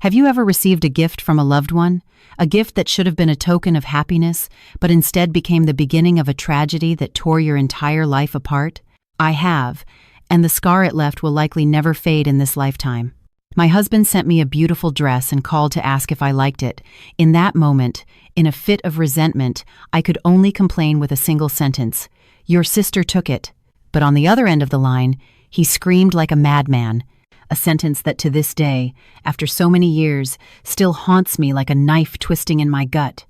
Have you ever received a gift from a loved one? A gift that should have been a token of happiness, but instead became the beginning of a tragedy that tore your entire life apart? I have, and the scar it left will likely never fade in this lifetime. My husband sent me a beautiful dress and called to ask if I liked it. In that moment, in a fit of resentment, I could only complain with a single sentence: "Your sister took it." But on the other end of the line, he screamed like a madman, a sentence that to this day, after so many years, still haunts me like a knife twisting in my gut.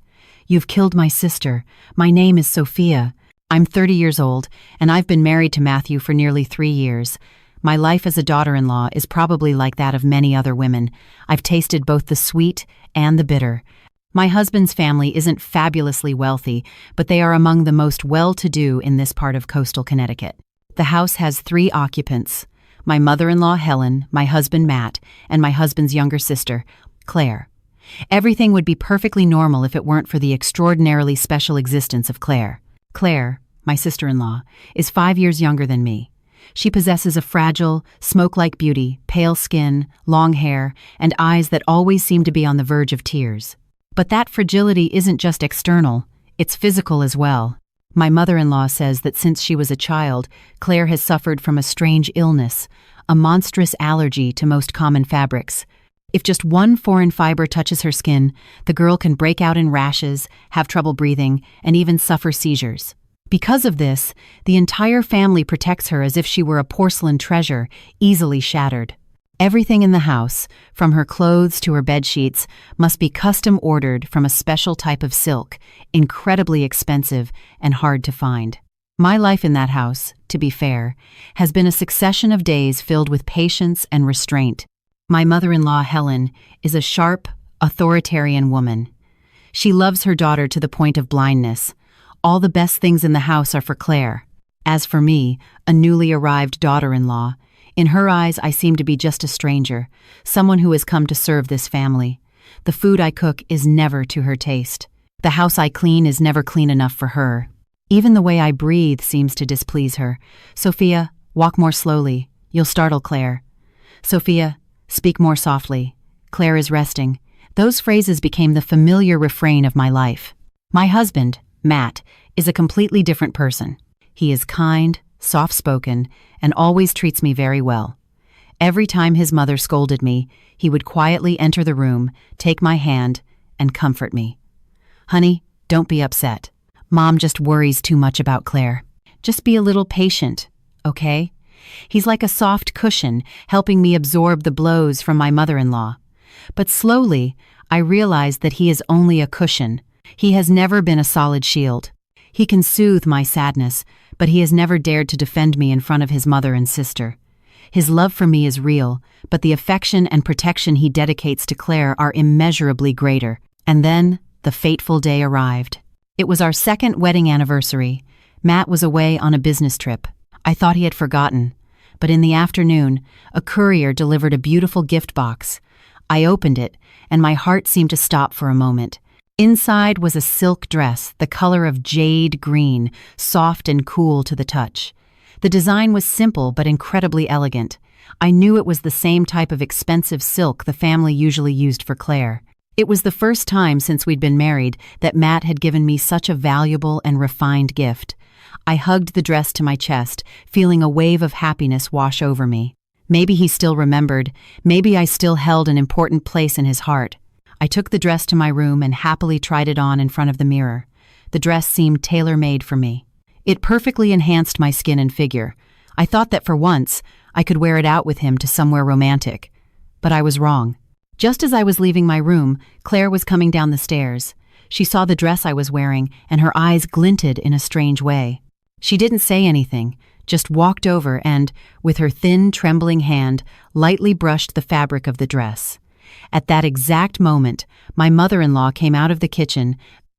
"You've killed my sister. My name is Sophia. I'm 30 years old, and I've been married to Matthew for nearly 3 years. My life as a daughter-in-law is probably like that of many other women. I've tasted both the sweet and the bitter. My husband's family isn't fabulously wealthy, but they are among the most well-to-do in this part of coastal Connecticut. The house has 3 occupants: my mother-in-law, Helen, my husband, Matt, and my husband's younger sister, Claire. Everything would be perfectly normal if it weren't for the extraordinarily special existence of Claire. Claire, my sister-in-law, is 5 years younger than me. She possesses a fragile, smoke-like beauty, pale skin, long hair, and eyes that always seem to be on the verge of tears. But that fragility isn't just external, it's physical as well. My mother-in-law says that since she was a child, Claire has suffered from a strange illness, a monstrous allergy to most common fabrics. If just one foreign fiber touches her skin, the girl can break out in rashes, have trouble breathing, and even suffer seizures. Because of this, the entire family protects her as if she were a porcelain treasure, easily shattered. Everything in the house, from her clothes to her bedsheets, must be custom ordered from a special type of silk, incredibly expensive and hard to find. My life in that house, to be fair, has been a succession of days filled with patience and restraint. My mother-in-law, Helen, is a sharp, authoritarian woman. She loves her daughter to the point of blindness. All the best things in the house are for Claire. As for me, a newly arrived daughter-in-law, in her eyes I seem to be just a stranger, someone who has come to serve this family. The food I cook is never to her taste. The house I clean is never clean enough for her. Even the way I breathe seems to displease her. "Sophia, walk more slowly. You'll startle Claire. Sophia, speak more softly. Claire is resting." Those phrases became the familiar refrain of my life. My husband, Matt, is a completely different person. He is kind, soft-spoken, and always treats me very well. Every time his mother scolded me, he would quietly enter the room, take my hand, and comfort me. "Honey, don't be upset. Mom just worries too much about Claire. Just be a little patient, okay?" He's like a soft cushion, helping me absorb the blows from my mother-in-law. But slowly, I realized that he is only a cushion. He has never been a solid shield. He can soothe my sadness, but he has never dared to defend me in front of his mother and sister. His love for me is real, but the affection and protection he dedicates to Claire are immeasurably greater. And then, the fateful day arrived. It was our 2nd wedding anniversary. Matt was away on a business trip. I thought he had forgotten, but in the afternoon, a courier delivered a beautiful gift box. I opened it, and my heart seemed to stop for a moment. Inside was a silk dress, the color of jade green, soft and cool to the touch. The design was simple but incredibly elegant. I knew it was the same type of expensive silk the family usually used for Claire. It was the first time since we'd been married that Matt had given me such a valuable and refined gift. I hugged the dress to my chest, feeling a wave of happiness wash over me. Maybe he still remembered, maybe I still held an important place in his heart. I took the dress to my room and happily tried it on in front of the mirror. The dress seemed tailor-made for me. It perfectly enhanced my skin and figure. I thought that for once, I could wear it out with him to somewhere romantic. But I was wrong. Just as I was leaving my room, Claire was coming down the stairs. She saw the dress I was wearing, and her eyes glinted in a strange way. She didn't say anything, just walked over and, with her thin, trembling hand, lightly brushed the fabric of the dress. At that exact moment, my mother-in-law came out of the kitchen,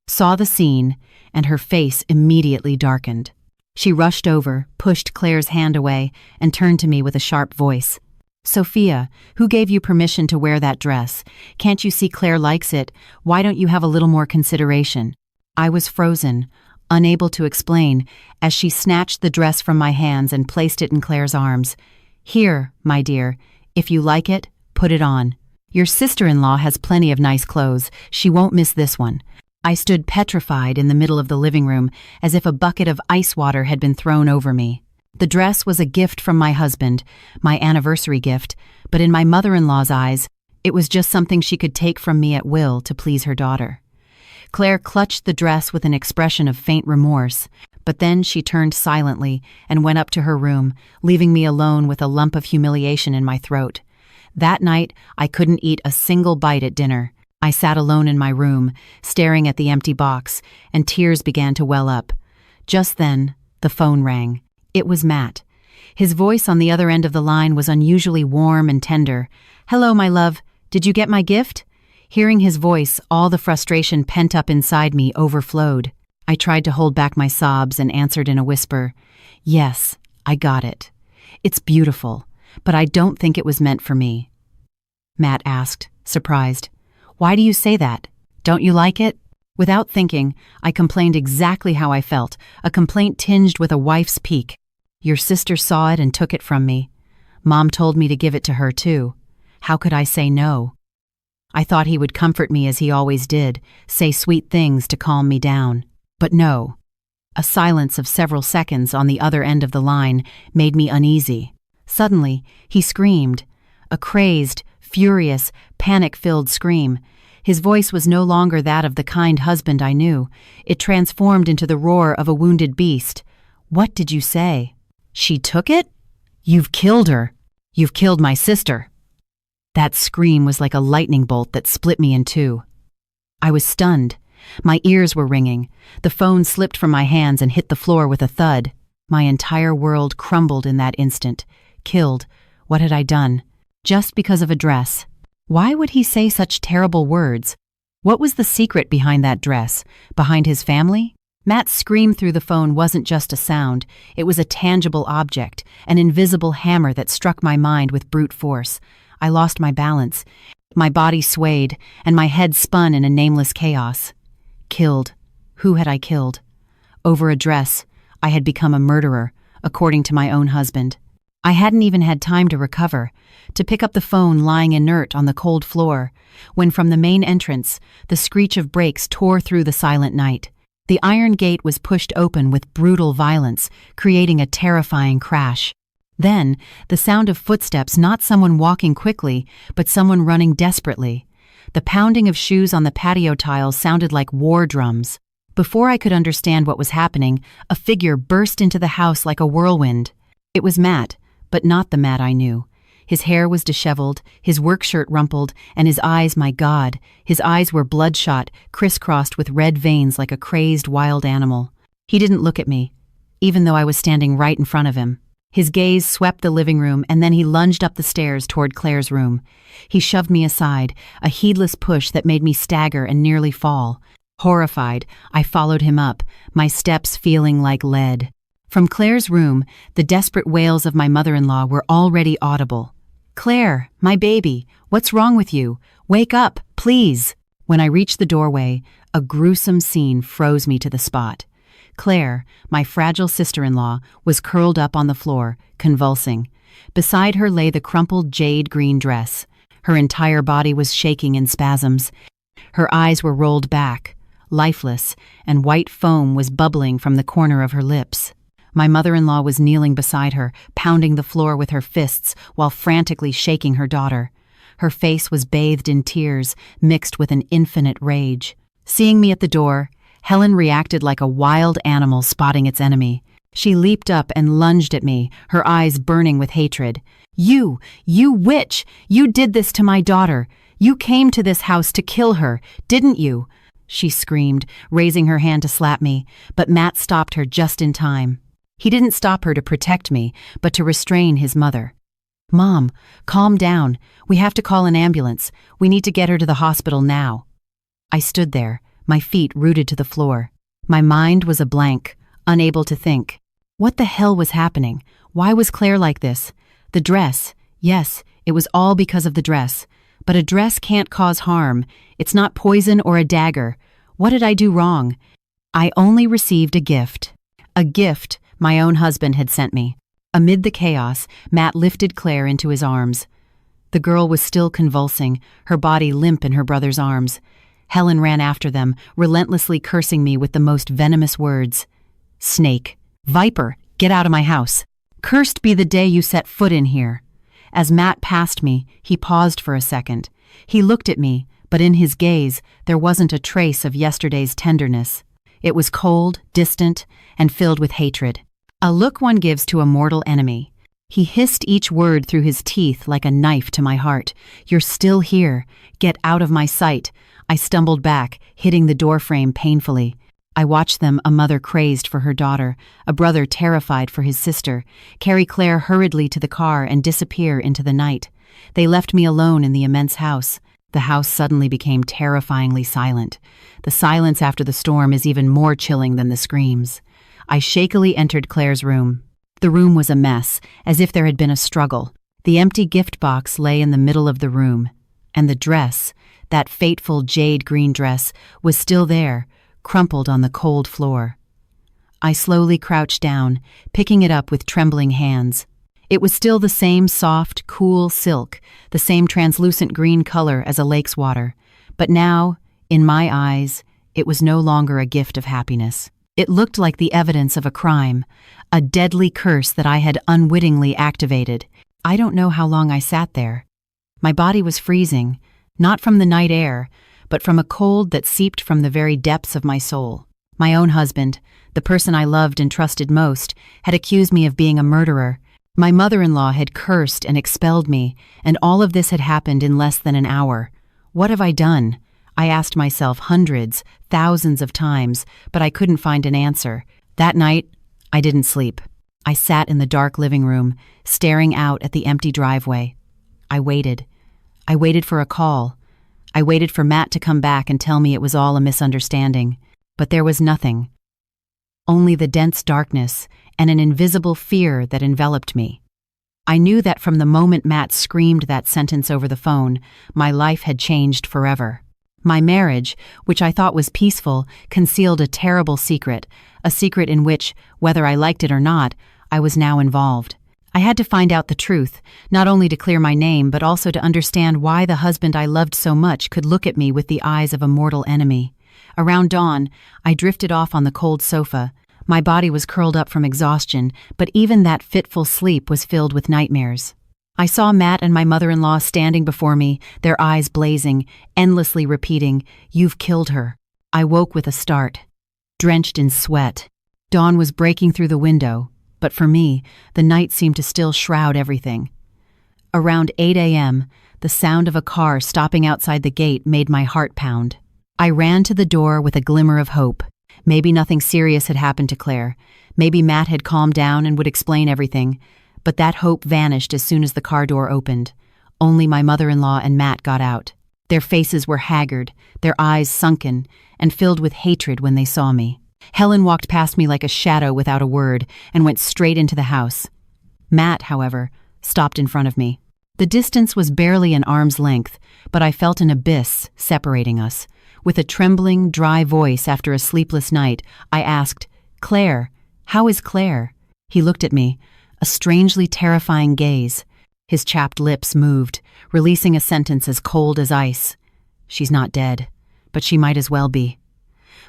saw the scene, and her face immediately darkened. She rushed over, pushed Claire's hand away, and turned to me with a sharp voice. "Sophia, who gave you permission to wear that dress? Can't you see Claire likes it? Why don't you have a little more consideration?" I was frozen, unable to explain, as she snatched the dress from my hands and placed it in Claire's arms. "Here, my dear, if you like it, put it on. Your sister-in-law has plenty of nice clothes. She won't miss this one. I stood petrified in the middle of the living room, as if a bucket of ice water had been thrown over me. The dress was a gift from my husband, my anniversary gift, but in my mother-in-law's eyes, it was just something she could take from me at will to please her daughter. Claire clutched the dress with an expression of faint remorse, but then she turned silently and went up to her room, leaving me alone with a lump of humiliation in my throat. That night, I couldn't eat a single bite at dinner. I sat alone in my room, staring at the empty box, and tears began to well up. Just then, the phone rang. It was Matt. His voice on the other end of the line was unusually warm and tender. "Hello, my love. Did you get my gift?" Hearing his voice, all the frustration pent up inside me overflowed. I tried to hold back my sobs and answered in a whisper, "Yes, I got it. It's beautiful, but I don't think it was meant for me." Matt asked, surprised. "Why do you say that? Don't you like it?" Without thinking, I complained exactly how I felt, a complaint tinged with a wife's pique. "Your sister saw it and took it from me. Mom told me to give it to her too. How could I say no?" I thought he would comfort me as he always did, say sweet things to calm me down. But no. A silence of several seconds on the other end of the line made me uneasy. Suddenly, he screamed. A crazed, furious, panic-filled scream. His voice was no longer that of the kind husband I knew. It transformed into the roar of a wounded beast. "What did you say? She took it? You've killed her. You've killed my sister." That scream was like a lightning bolt that split me in two. I was stunned. My ears were ringing. The phone slipped from my hands and hit the floor with a thud. My entire world crumbled in that instant. Killed. What had I done? Just because of a dress. Why would he say such terrible words? What was the secret behind that dress? Behind his family? Matt's scream through the phone wasn't just a sound. It was a tangible object, an invisible hammer that struck my mind with brute force. I lost my balance. My body swayed, and my head spun in a nameless chaos. Killed. Who had I killed? Over a dress, I had become a murderer, according to my own husband. I hadn't even had time to recover, to pick up the phone lying inert on the cold floor, when from the main entrance, the screech of brakes tore through the silent night. The iron gate was pushed open with brutal violence, creating a terrifying crash. Then, the sound of footsteps, not someone walking quickly, but someone running desperately. The pounding of shoes on the patio tiles sounded like war drums. Before I could understand what was happening, a figure burst into the house like a whirlwind. It was Matt, but not the Matt I knew. His hair was disheveled, his work shirt rumpled, and his eyes, my God, his eyes were bloodshot, crisscrossed with red veins like a crazed wild animal. He didn't look at me, even though I was standing right in front of him. His gaze swept the living room, and then he lunged up the stairs toward Claire's room. He shoved me aside, a heedless push that made me stagger and nearly fall. Horrified, I followed him up, my steps feeling like lead. From Claire's room, the desperate wails of my mother-in-law were already audible. "Claire, my baby, what's wrong with you? Wake up, please." When I reached the doorway, a gruesome scene froze me to the spot. Claire, my fragile sister-in-law, was curled up on the floor, convulsing. Beside her lay the crumpled jade-green dress. Her entire body was shaking in spasms. Her eyes were rolled back, lifeless, and white foam was bubbling from the corner of her lips. My mother-in-law was kneeling beside her, pounding the floor with her fists while frantically shaking her daughter. Her face was bathed in tears, mixed with an infinite rage. Seeing me at the door, Helen reacted like a wild animal spotting its enemy. She leaped up and lunged at me, her eyes burning with hatred. You witch! You did this to my daughter! You came to this house to kill her, didn't you?" she screamed, raising her hand to slap me, but Matt stopped her just in time. He didn't stop her to protect me, but to restrain his mother. "Mom, calm down. We have to call an ambulance. We need to get her to the hospital now." I stood there, my feet rooted to the floor. My mind was a blank, unable to think. What the hell was happening? Why was Claire like this? The dress. Yes, it was all because of the dress. But a dress can't cause harm. It's not poison or a dagger. What did I do wrong? I only received a gift. A gift my own husband had sent me. Amid the chaos, Matt lifted Claire into his arms. The girl was still convulsing, her body limp in her brother's arms. Helen ran after them, relentlessly cursing me with the most venomous words. "Snake! Viper! Get out of my house! Cursed be the day you set foot in here!" As Matt passed me, he paused for a second. He looked at me, but in his gaze there wasn't a trace of yesterday's tenderness. It was cold, distant, and filled with hatred. A look one gives to a mortal enemy. He hissed each word through his teeth like a knife to my heart. "You're still here. Get out of my sight." I stumbled back, hitting the doorframe painfully. I watched them, a mother crazed for her daughter, a brother terrified for his sister, carry Claire hurriedly to the car and disappear into the night. They left me alone in the immense house. The house suddenly became terrifyingly silent. The silence after the storm is even more chilling than the screams. I shakily entered Claire's room. The room was a mess, as if there had been a struggle. The empty gift box lay in the middle of the room, and the dress, that fateful jade green dress, was still there, crumpled on the cold floor. I slowly crouched down, picking it up with trembling hands. It was still the same soft, cool silk, the same translucent green color as a lake's water. But now, in my eyes, it was no longer a gift of happiness. It looked like the evidence of a crime, a deadly curse that I had unwittingly activated. I don't know how long I sat there. My body was freezing, not from the night air, but from a cold that seeped from the very depths of my soul. My own husband, the person I loved and trusted most, had accused me of being a murderer. My mother-in-law had cursed and expelled me, and all of this had happened in less than an hour. What have I done? I asked myself hundreds, thousands of times, but I couldn't find an answer. That night, I didn't sleep. I sat in the dark living room, staring out at the empty driveway. I waited. I waited for a call. I waited for Matt to come back and tell me it was all a misunderstanding. But there was nothing. Only the dense darkness and an invisible fear that enveloped me. I knew that from the moment Matt screamed that sentence over the phone, my life had changed forever. My marriage, which I thought was peaceful, concealed a terrible secret, a secret in which, whether I liked it or not, I was now involved. I had to find out the truth, not only to clear my name, but also to understand why the husband I loved so much could look at me with the eyes of a mortal enemy. Around dawn, I drifted off on the cold sofa. My body was curled up from exhaustion, but even that fitful sleep was filled with nightmares. I saw Matt and my mother-in-law standing before me, their eyes blazing, endlessly repeating, "You've killed her." I woke with a start, drenched in sweat. Dawn was breaking through the window, but for me, the night seemed to still shroud everything. Around 8 a.m., the sound of a car stopping outside the gate made my heart pound. I ran to the door with a glimmer of hope. Maybe nothing serious had happened to Claire. Maybe Matt had calmed down and would explain everything. But that hope vanished as soon as the car door opened. Only my mother-in-law and Matt got out. Their faces were haggard, their eyes sunken, and filled with hatred when they saw me. Helen walked past me like a shadow without a word and went straight into the house. Matt, however, stopped in front of me. The distance was barely an arm's length, but I felt an abyss separating us. With a trembling, dry voice after a sleepless night, I asked, "Claire, how is Claire?" He looked at me, a strangely terrifying gaze. His chapped lips moved, releasing a sentence as cold as ice. "She's not dead, but she might as well be."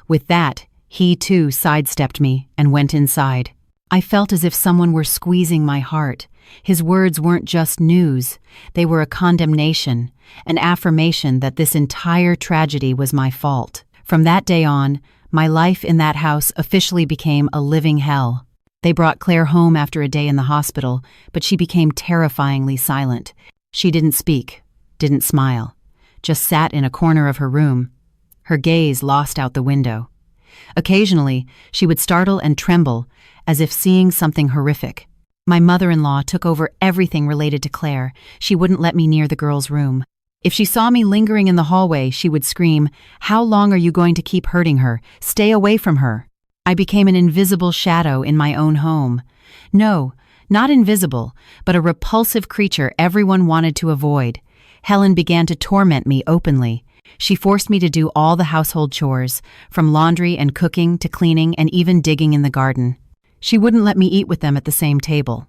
With that, he too sidestepped me and went inside. I felt as if someone were squeezing my heart. His words weren't just news, they were a condemnation, an affirmation that this entire tragedy was my fault. From that day on, my life in that house officially became a living hell. They brought Claire home after a day in the hospital, but she became terrifyingly silent. She didn't speak, didn't smile, just sat in a corner of her room, her gaze lost out the window. Occasionally, she would startle and tremble, as if seeing something horrific. My mother-in-law took over everything related to Claire. She wouldn't let me near the girl's room. If she saw me lingering in the hallway, she would scream, "How long are you going to keep hurting her? Stay away from her." I became an invisible shadow in my own home. No, not invisible, but a repulsive creature everyone wanted to avoid. Helen began to torment me openly. She forced me to do all the household chores, from laundry and cooking to cleaning and even digging in the garden. She wouldn't let me eat with them at the same table.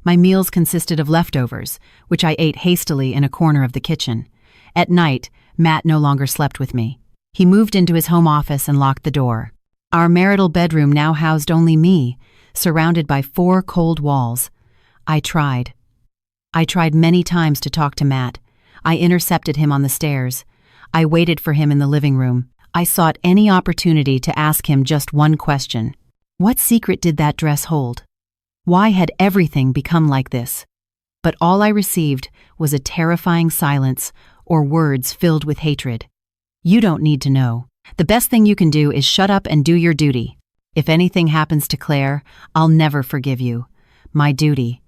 My meals consisted of leftovers, which I ate hastily in a corner of the kitchen. At night, Matt no longer slept with me. He moved into his home office and locked the door. Our marital bedroom now housed only me, surrounded by 4 cold walls. I tried many times to talk to Matt. I intercepted him on the stairs. I waited for him in the living room. I sought any opportunity to ask him just one question. What secret did that dress hold? Why had everything become like this? But all I received was a terrifying silence or words filled with hatred. You don't need to know. The best thing you can do is shut up and do your duty. If anything happens to Claire, I'll never forgive you. My duty.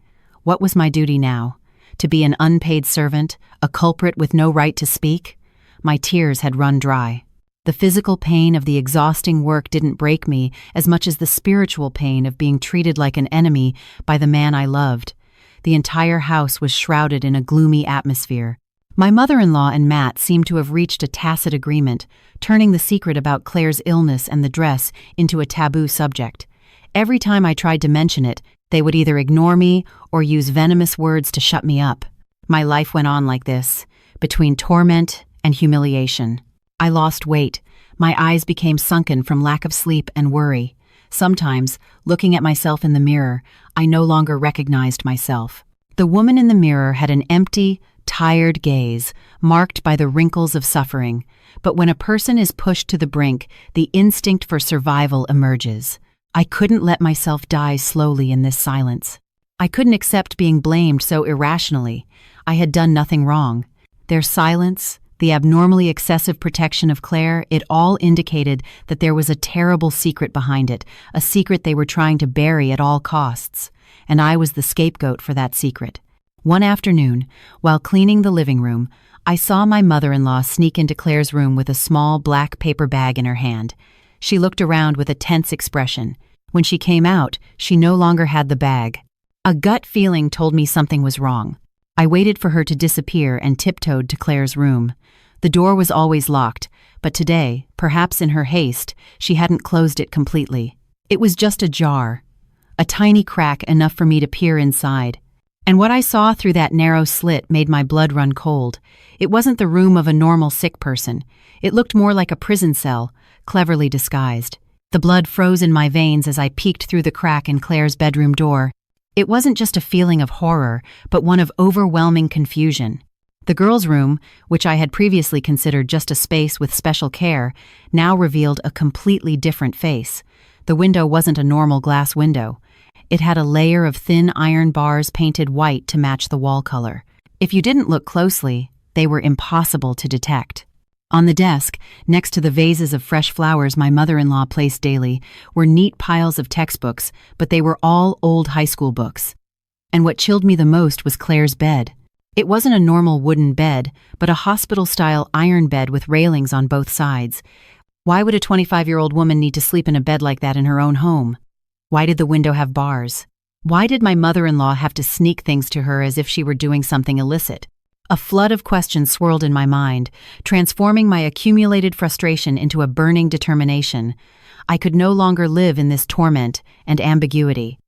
What was my duty now? To be an unpaid servant, a culprit with no right to speak? My tears had run dry. The physical pain of the exhausting work didn't break me as much as the spiritual pain of being treated like an enemy by the man I loved. The entire house was shrouded in a gloomy atmosphere. My mother-in-law and Matt seemed to have reached a tacit agreement, turning the secret about Claire's illness and the dress into a taboo subject. Every time I tried to mention it, they would either ignore me or use venomous words to shut me up. My life went on like this, between torment and humiliation. I lost weight. My eyes became sunken from lack of sleep and worry. Sometimes, looking at myself in the mirror, I no longer recognized myself. The woman in the mirror had an empty, tired gaze, marked by the wrinkles of suffering. But when a person is pushed to the brink, the instinct for survival emerges. I couldn't let myself die slowly in this silence. I couldn't accept being blamed so irrationally. I had done nothing wrong. Their silence, the abnormally excessive protection of Claire, it all indicated that there was a terrible secret behind it, a secret they were trying to bury at all costs. And I was the scapegoat for that secret. One afternoon, while cleaning the living room, I saw my mother-in-law sneak into Claire's room with a small black paper bag in her hand. She looked around with a tense expression. When she came out, she no longer had the bag. A gut feeling told me something was wrong. I waited for her to disappear and tiptoed to Claire's room. The door was always locked, but today, perhaps in her haste, she hadn't closed it completely. It was just ajar, a tiny crack enough for me to peer inside. And what I saw through that narrow slit made my blood run cold. It wasn't the room of a normal sick person. It looked more like a prison cell, cleverly disguised. The blood froze in my veins as I peeked through the crack in Claire's bedroom door. It wasn't just a feeling of horror, but one of overwhelming confusion. The girls' room, which I had previously considered just a space with special care, now revealed a completely different face. The window wasn't a normal glass window. It had a layer of thin iron bars painted white to match the wall color. If you didn't look closely, they were impossible to detect. On the desk, next to the vases of fresh flowers my mother-in-law placed daily, were neat piles of textbooks, but they were all old high school books. And what chilled me the most was Claire's bed. It wasn't a normal wooden bed, but a hospital-style iron bed with railings on both sides. Why would a 25-year-old woman need to sleep in a bed like that in her own home? Why did the window have bars? Why did my mother-in-law have to sneak things to her as if she were doing something illicit? A flood of questions swirled in my mind, transforming my accumulated frustration into a burning determination. I could no longer live in this torment and ambiguity.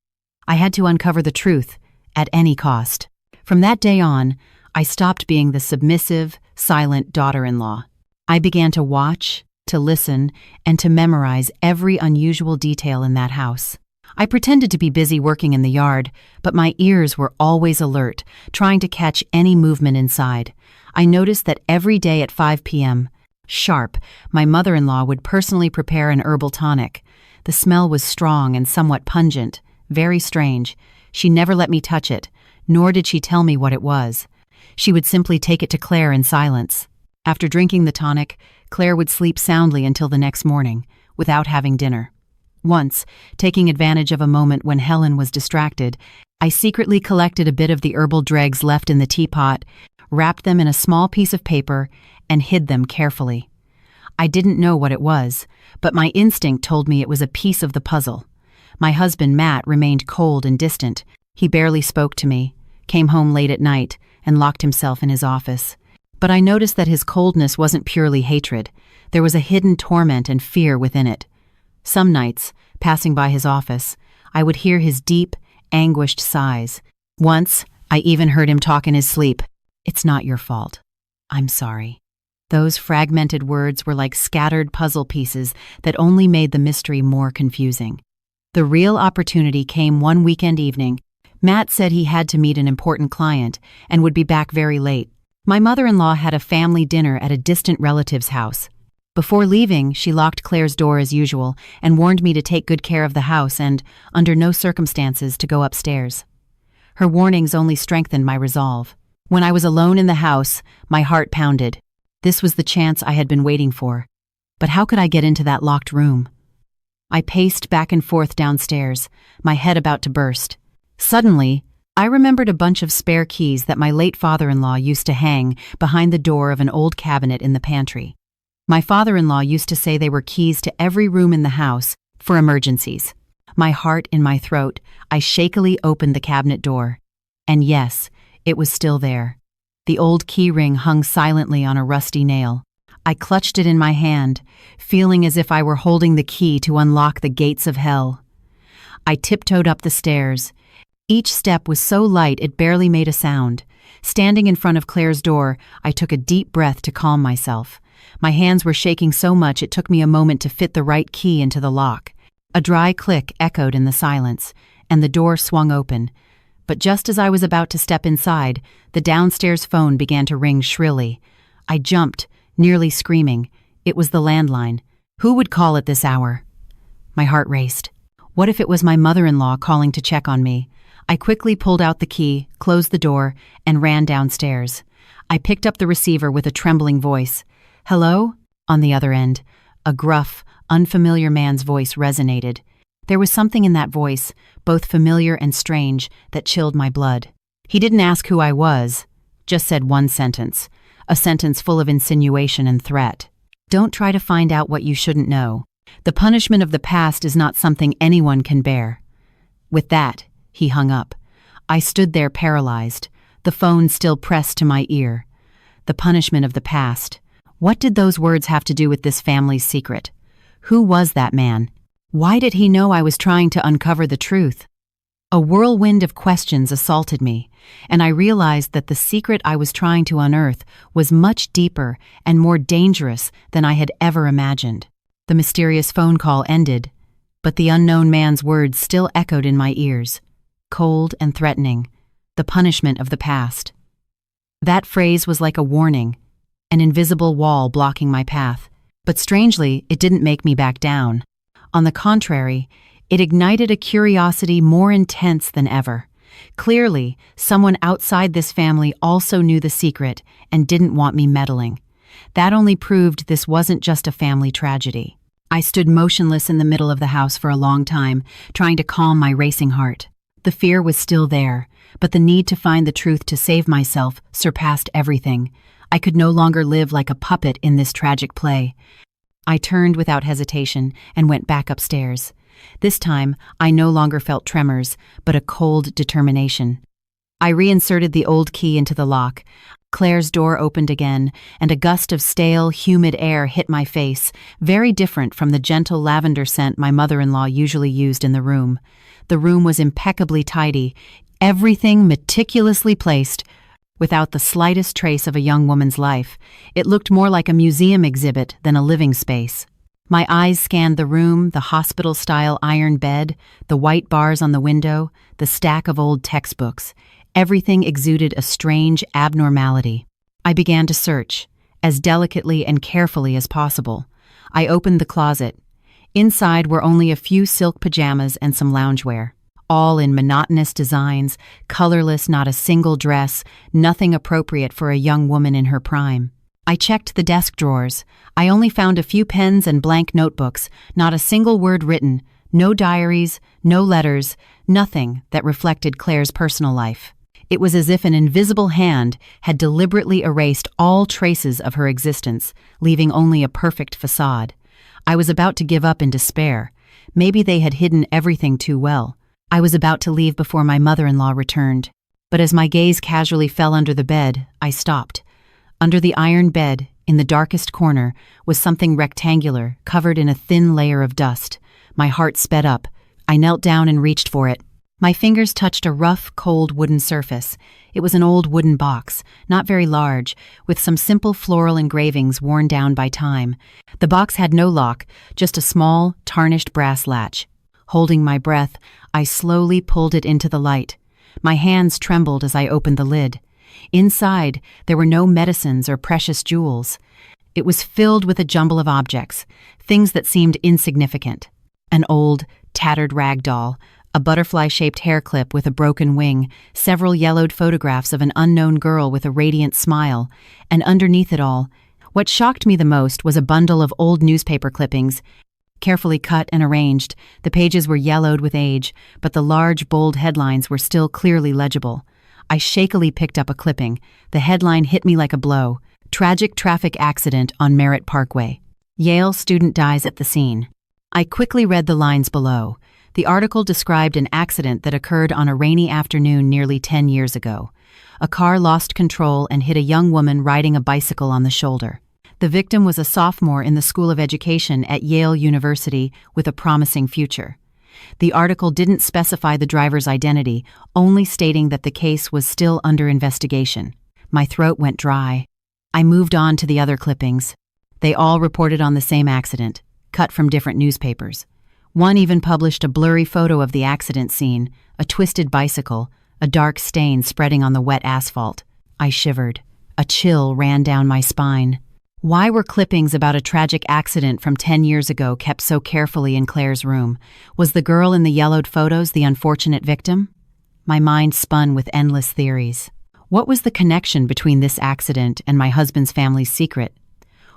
I had to uncover the truth, at any cost. From that day on, I stopped being the submissive, silent daughter-in-law. I began to watch, to listen, and to memorize every unusual detail in that house. I pretended to be busy working in the yard, but my ears were always alert, trying to catch any movement inside. I noticed that every day at 5 p.m., sharp, my mother-in-law would personally prepare an herbal tonic. The smell was strong and somewhat pungent, very strange. She never let me touch it, nor did she tell me what it was. She would simply take it to Claire in silence. After drinking the tonic, Claire would sleep soundly until the next morning, without having dinner. Once, taking advantage of a moment when Helen was distracted, I secretly collected a bit of the herbal dregs left in the teapot, wrapped them in a small piece of paper, and hid them carefully. I didn't know what it was, but my instinct told me it was a piece of the puzzle. My husband, Matt, remained cold and distant. He barely spoke to me, came home late at night, and locked himself in his office. But I noticed that his coldness wasn't purely hatred. There was a hidden torment and fear within it. Some nights, passing by his office, I would hear his deep, anguished sighs. Once, I even heard him talk in his sleep. "It's not your fault. I'm sorry." Those fragmented words were like scattered puzzle pieces that only made the mystery more confusing. The real opportunity came one weekend evening. Matt said he had to meet an important client and would be back very late. My mother-in-law had a family dinner at a distant relative's house. Before leaving, she locked Claire's door as usual and warned me to take good care of the house and, under no circumstances, to go upstairs. Her warnings only strengthened my resolve. When I was alone in the house, my heart pounded. This was the chance I had been waiting for. But how could I get into that locked room? I paced back and forth downstairs, my head about to burst. Suddenly, I remembered a bunch of spare keys that my late father-in-law used to hang behind the door of an old cabinet in the pantry. My father-in-law used to say they were keys to every room in the house for emergencies. My heart in my throat, I shakily opened the cabinet door. And yes, it was still there. The old key ring hung silently on a rusty nail. I clutched it in my hand, feeling as if I were holding the key to unlock the gates of hell. I tiptoed up the stairs. Each step was so light it barely made a sound. Standing in front of Claire's door, I took a deep breath to calm myself. My hands were shaking so much it took me a moment to fit the right key into the lock. A dry click echoed in the silence, and the door swung open. But just as I was about to step inside, the downstairs phone began to ring shrilly. I jumped, nearly screaming. It was the landline. Who would call at this hour? My heart raced. What if it was my mother-in-law calling to check on me? I quickly pulled out the key, closed the door, and ran downstairs. I picked up the receiver with a trembling voice. "Hello?" On the other end, a gruff, unfamiliar man's voice resonated. There was something in that voice, both familiar and strange, that chilled my blood. He didn't ask who I was, just said one sentence, a sentence full of insinuation and threat. "Don't try to find out what you shouldn't know. The punishment of the past is not something anyone can bear." With that, he hung up. I stood there paralyzed, the phone still pressed to my ear. The punishment of the past. What did those words have to do with this family's secret? Who was that man? Why did he know I was trying to uncover the truth? A whirlwind of questions assaulted me, and I realized that the secret I was trying to unearth was much deeper and more dangerous than I had ever imagined. The mysterious phone call ended, but the unknown man's words still echoed in my ears, cold and threatening, the punishment of the past. That phrase was like a warning, an invisible wall blocking my path, but strangely, it didn't make me back down. On the contrary, it ignited a curiosity more intense than ever. Clearly, someone outside this family also knew the secret and didn't want me meddling. That only proved this wasn't just a family tragedy. I stood motionless in the middle of the house for a long time, trying to calm my racing heart. The fear was still there, but the need to find the truth to save myself surpassed everything. I could no longer live like a puppet in this tragic play. I turned without hesitation and went back upstairs. This time, I no longer felt tremors, but a cold determination. I reinserted the old key into the lock. Claire's door opened again, and a gust of stale, humid air hit my face, very different from the gentle lavender scent my mother-in-law usually used in the room. The room was impeccably tidy, everything meticulously placed, without the slightest trace of a young woman's life. It looked more like a museum exhibit than a living space. My eyes scanned the room, the hospital-style iron bed, the white bars on the window, the stack of old textbooks. Everything exuded a strange abnormality. I began to search, as delicately and carefully as possible. I opened the closet. Inside were only a few silk pajamas and some loungewear. All in monotonous designs, colorless, not a single dress, nothing appropriate for a young woman in her prime. I checked the desk drawers. I only found a few pens and blank notebooks, not a single word written, no diaries, no letters, nothing that reflected Claire's personal life. It was as if an invisible hand had deliberately erased all traces of her existence, leaving only a perfect facade. I was about to give up in despair. Maybe they had hidden everything too well. I was about to leave before my mother-in-law returned. But as my gaze casually fell under the bed, I stopped. Under the iron bed, in the darkest corner, was something rectangular, covered in a thin layer of dust. My heart sped up. I knelt down and reached for it. My fingers touched a rough, cold wooden surface. It was an old wooden box, not very large, with some simple floral engravings worn down by time. The box had no lock, just a small, tarnished brass latch. Holding my breath, I slowly pulled it into the light. My hands trembled as I opened the lid. Inside, there were no medicines or precious jewels. It was filled with a jumble of objects, things that seemed insignificant. An old, tattered rag doll, a butterfly-shaped hair clip with a broken wing, several yellowed photographs of an unknown girl with a radiant smile, and underneath it all, what shocked me the most was a bundle of old newspaper clippings. Carefully cut and arranged, the pages were yellowed with age, but the large, bold headlines were still clearly legible. I shakily picked up a clipping. The headline hit me like a blow. Tragic traffic accident on Merritt Parkway. Yale student dies at the scene. I quickly read the lines below. The article described an accident that occurred on a rainy afternoon nearly 10 years ago. A car lost control and hit a young woman riding a bicycle on the shoulder. The victim was a sophomore in the School of Education at Yale University with a promising future. The article didn't specify the driver's identity, only stating that the case was still under investigation. My throat went dry. I moved on to the other clippings. They all reported on the same accident, cut from different newspapers. One even published a blurry photo of the accident scene, a twisted bicycle, a dark stain spreading on the wet asphalt. I shivered. A chill ran down my spine. Why were clippings about a tragic accident from 10 years ago kept so carefully in Claire's room? Was the girl in the yellowed photos the unfortunate victim? My mind spun with endless theories. What was the connection between this accident and my husband's family's secret?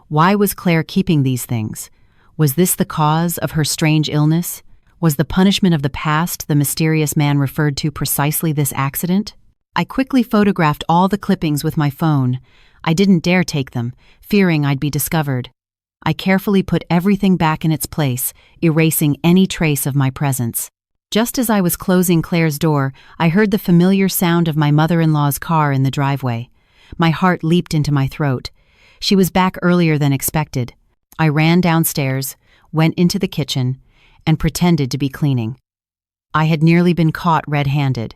Why was Claire keeping these things? Was this the cause of her strange illness? Was the punishment of the past the mysterious man referred to precisely this accident? I quickly photographed all the clippings with my phone. I didn't dare take them, fearing I'd be discovered. I carefully put everything back in its place, erasing any trace of my presence. Just as I was closing Claire's door, I heard the familiar sound of my mother-in-law's car in the driveway. My heart leaped into my throat. She was back earlier than expected. I ran downstairs, went into the kitchen, and pretended to be cleaning. I had nearly been caught red-handed,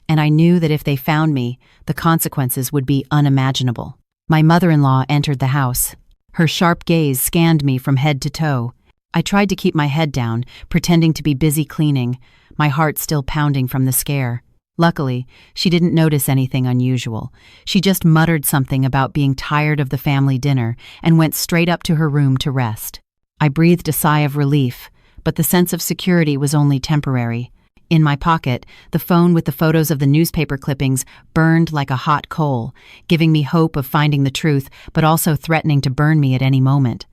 and I knew that if they found me, the consequences would be unimaginable. My mother-in-law entered the house. Her sharp gaze scanned me from head to toe. I tried to keep my head down, pretending to be busy cleaning, my heart still pounding from the scare. Luckily, she didn't notice anything unusual. She just muttered something about being tired of the family dinner and went straight up to her room to rest. I breathed a sigh of relief, but the sense of security was only temporary. In my pocket, the phone with the photos of the newspaper clippings burned like a hot coal, giving me hope of finding the truth, but also threatening to burn me at any moment.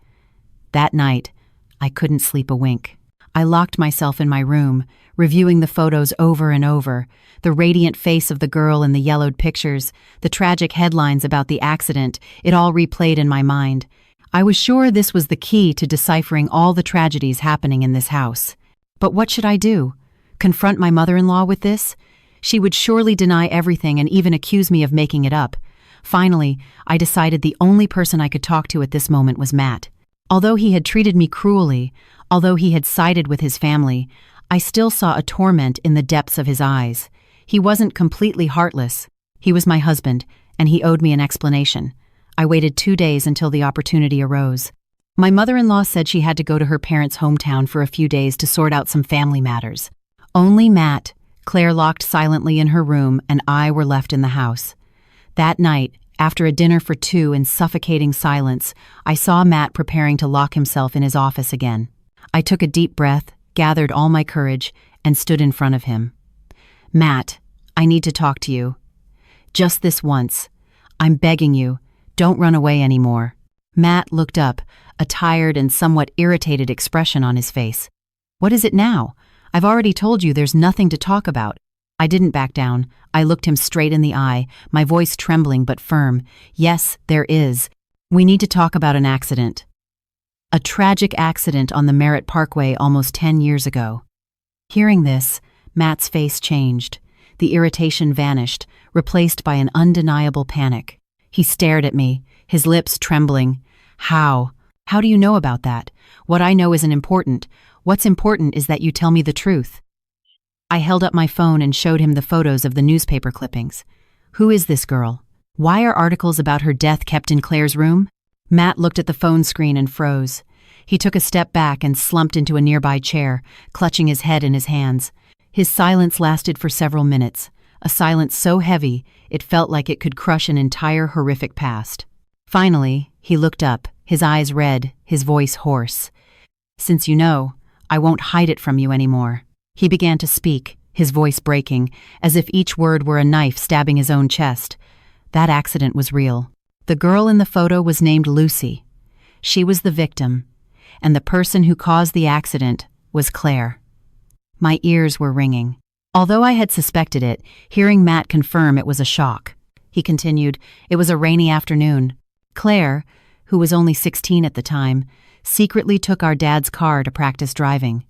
That night, I couldn't sleep a wink. I locked myself in my room, reviewing the photos over and over, the radiant face of the girl in the yellowed pictures, the tragic headlines about the accident, it all replayed in my mind. I was sure this was the key to deciphering all the tragedies happening in this house. But what should I do? Confront my mother-in-law with this? She would surely deny everything and even accuse me of making it up. Finally, I decided the only person I could talk to at this moment was Matt. Although he had treated me cruelly, although he had sided with his family, I still saw a torment in the depths of his eyes. He wasn't completely heartless. He was my husband, and he owed me an explanation. I waited 2 days until the opportunity arose. My mother-in-law said she had to go to her parents' hometown for a few days to sort out some family matters. Only Matt, Claire locked silently in her room, and I were left in the house. That night, after a dinner for two in suffocating silence, I saw Matt preparing to lock himself in his office again. I took a deep breath, gathered all my courage, and stood in front of him. "Matt, I need to talk to you. Just this once. I'm begging you, don't run away anymore." Matt looked up, a tired and somewhat irritated expression on his face. "What is it now? I've already told you there's nothing to talk about." I didn't back down. I looked him straight in the eye, my voice trembling but firm. "Yes, there is. We need to talk about an accident. A tragic accident on the Merritt Parkway almost 10 years ago." Hearing this, Matt's face changed. The irritation vanished, replaced by an undeniable panic. He stared at me, his lips trembling. How? How do you know about that? What I know isn't important. What's important is that you tell me the truth." I held up my phone and showed him the photos of the newspaper clippings. Who is this girl? Why are articles about her death kept in Claire's room? Matt looked at the phone screen and froze. He took a step back and slumped into a nearby chair, clutching his head in his hands. His silence lasted for several minutes, a silence so heavy it felt like it could crush an entire horrific past. Finally, he looked up, his eyes red, his voice hoarse. "Since you know, I won't hide it from you anymore." He began to speak, his voice breaking, as if each word were a knife stabbing his own chest. That accident was real. The girl in the photo was named Lucy. She was the victim, and the person who caused the accident was Claire. My ears were ringing. Although I had suspected it, hearing Matt confirm it was a shock. He continued, "It was a rainy afternoon. Claire, who was only 16 at the time, secretly took our dad's car to practice driving.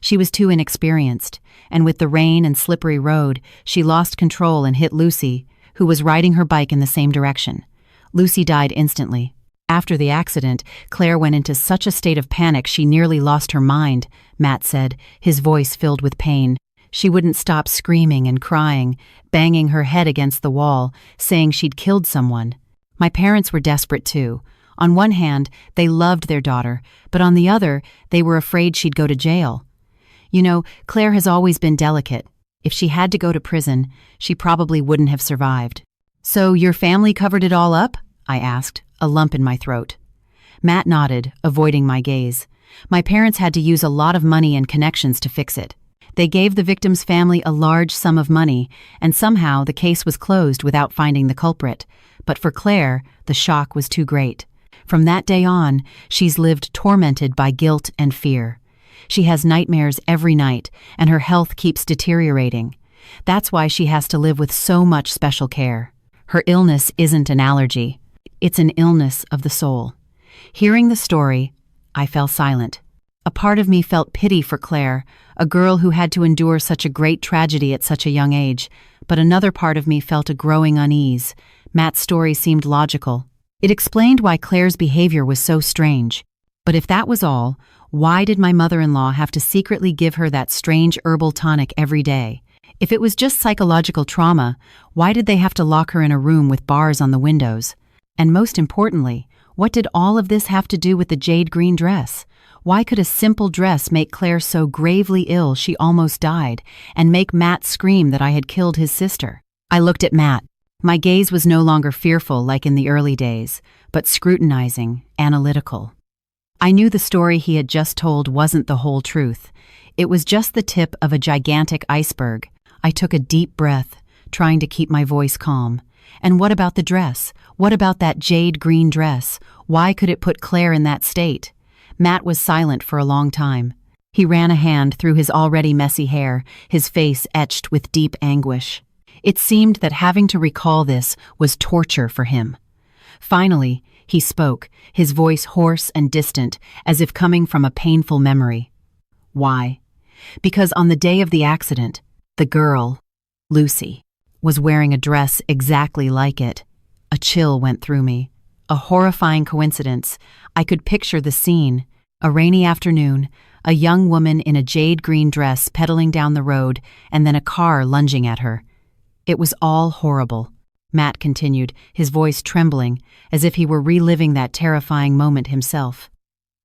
She was too inexperienced, and with the rain and slippery road, she lost control and hit Lucy, who was riding her bike in the same direction. Lucy died instantly. After the accident, Claire went into such a state of panic she nearly lost her mind," Matt said, his voice filled with pain. "She wouldn't stop screaming and crying, banging her head against the wall, saying she'd killed someone. My parents were desperate too. On one hand, they loved their daughter, but on the other, they were afraid she'd go to jail. You know, Claire has always been delicate. If she had to go to prison, she probably wouldn't have survived." "So your family covered it all up?" I asked, a lump in my throat. Matt nodded, avoiding my gaze. "My parents had to use a lot of money and connections to fix it. They gave the victim's family a large sum of money, and somehow the case was closed without finding the culprit. But for Claire, the shock was too great. From that day on, she's lived tormented by guilt and fear. She has nightmares every night, and her health keeps deteriorating. That's why she has to live with so much special care. Her illness isn't an allergy. It's an illness of the soul." Hearing the story, I fell silent. A part of me felt pity for Claire, a girl who had to endure such a great tragedy at such a young age, but another part of me felt a growing unease. Matt's story seemed logical. It explained why Claire's behavior was so strange. But if that was all, why did my mother-in-law have to secretly give her that strange herbal tonic every day? If it was just psychological trauma, why did they have to lock her in a room with bars on the windows? And most importantly, what did all of this have to do with the jade green dress? Why could a simple dress make Claire so gravely ill she almost died, and make Matt scream that I had killed his sister? I looked at Matt. My gaze was no longer fearful like in the early days, but scrutinizing, analytical. I knew the story he had just told wasn't the whole truth. It was just the tip of a gigantic iceberg. I took a deep breath, trying to keep my voice calm. And what about the dress? What about that jade green dress? Why could it put Claire in that state? Matt was silent for a long time. He ran a hand through his already messy hair, his face etched with deep anguish. It seemed that having to recall this was torture for him. Finally, he spoke, his voice hoarse and distant, as if coming from a painful memory. "Why? Because on the day of the accident, the girl, Lucy, was wearing a dress exactly like it." A chill went through me. A horrifying coincidence. I could picture the scene. A rainy afternoon, a young woman in a jade green dress pedaling down the road, and then a car lunging at her. It was all horrible. Matt continued, his voice trembling, as if he were reliving that terrifying moment himself.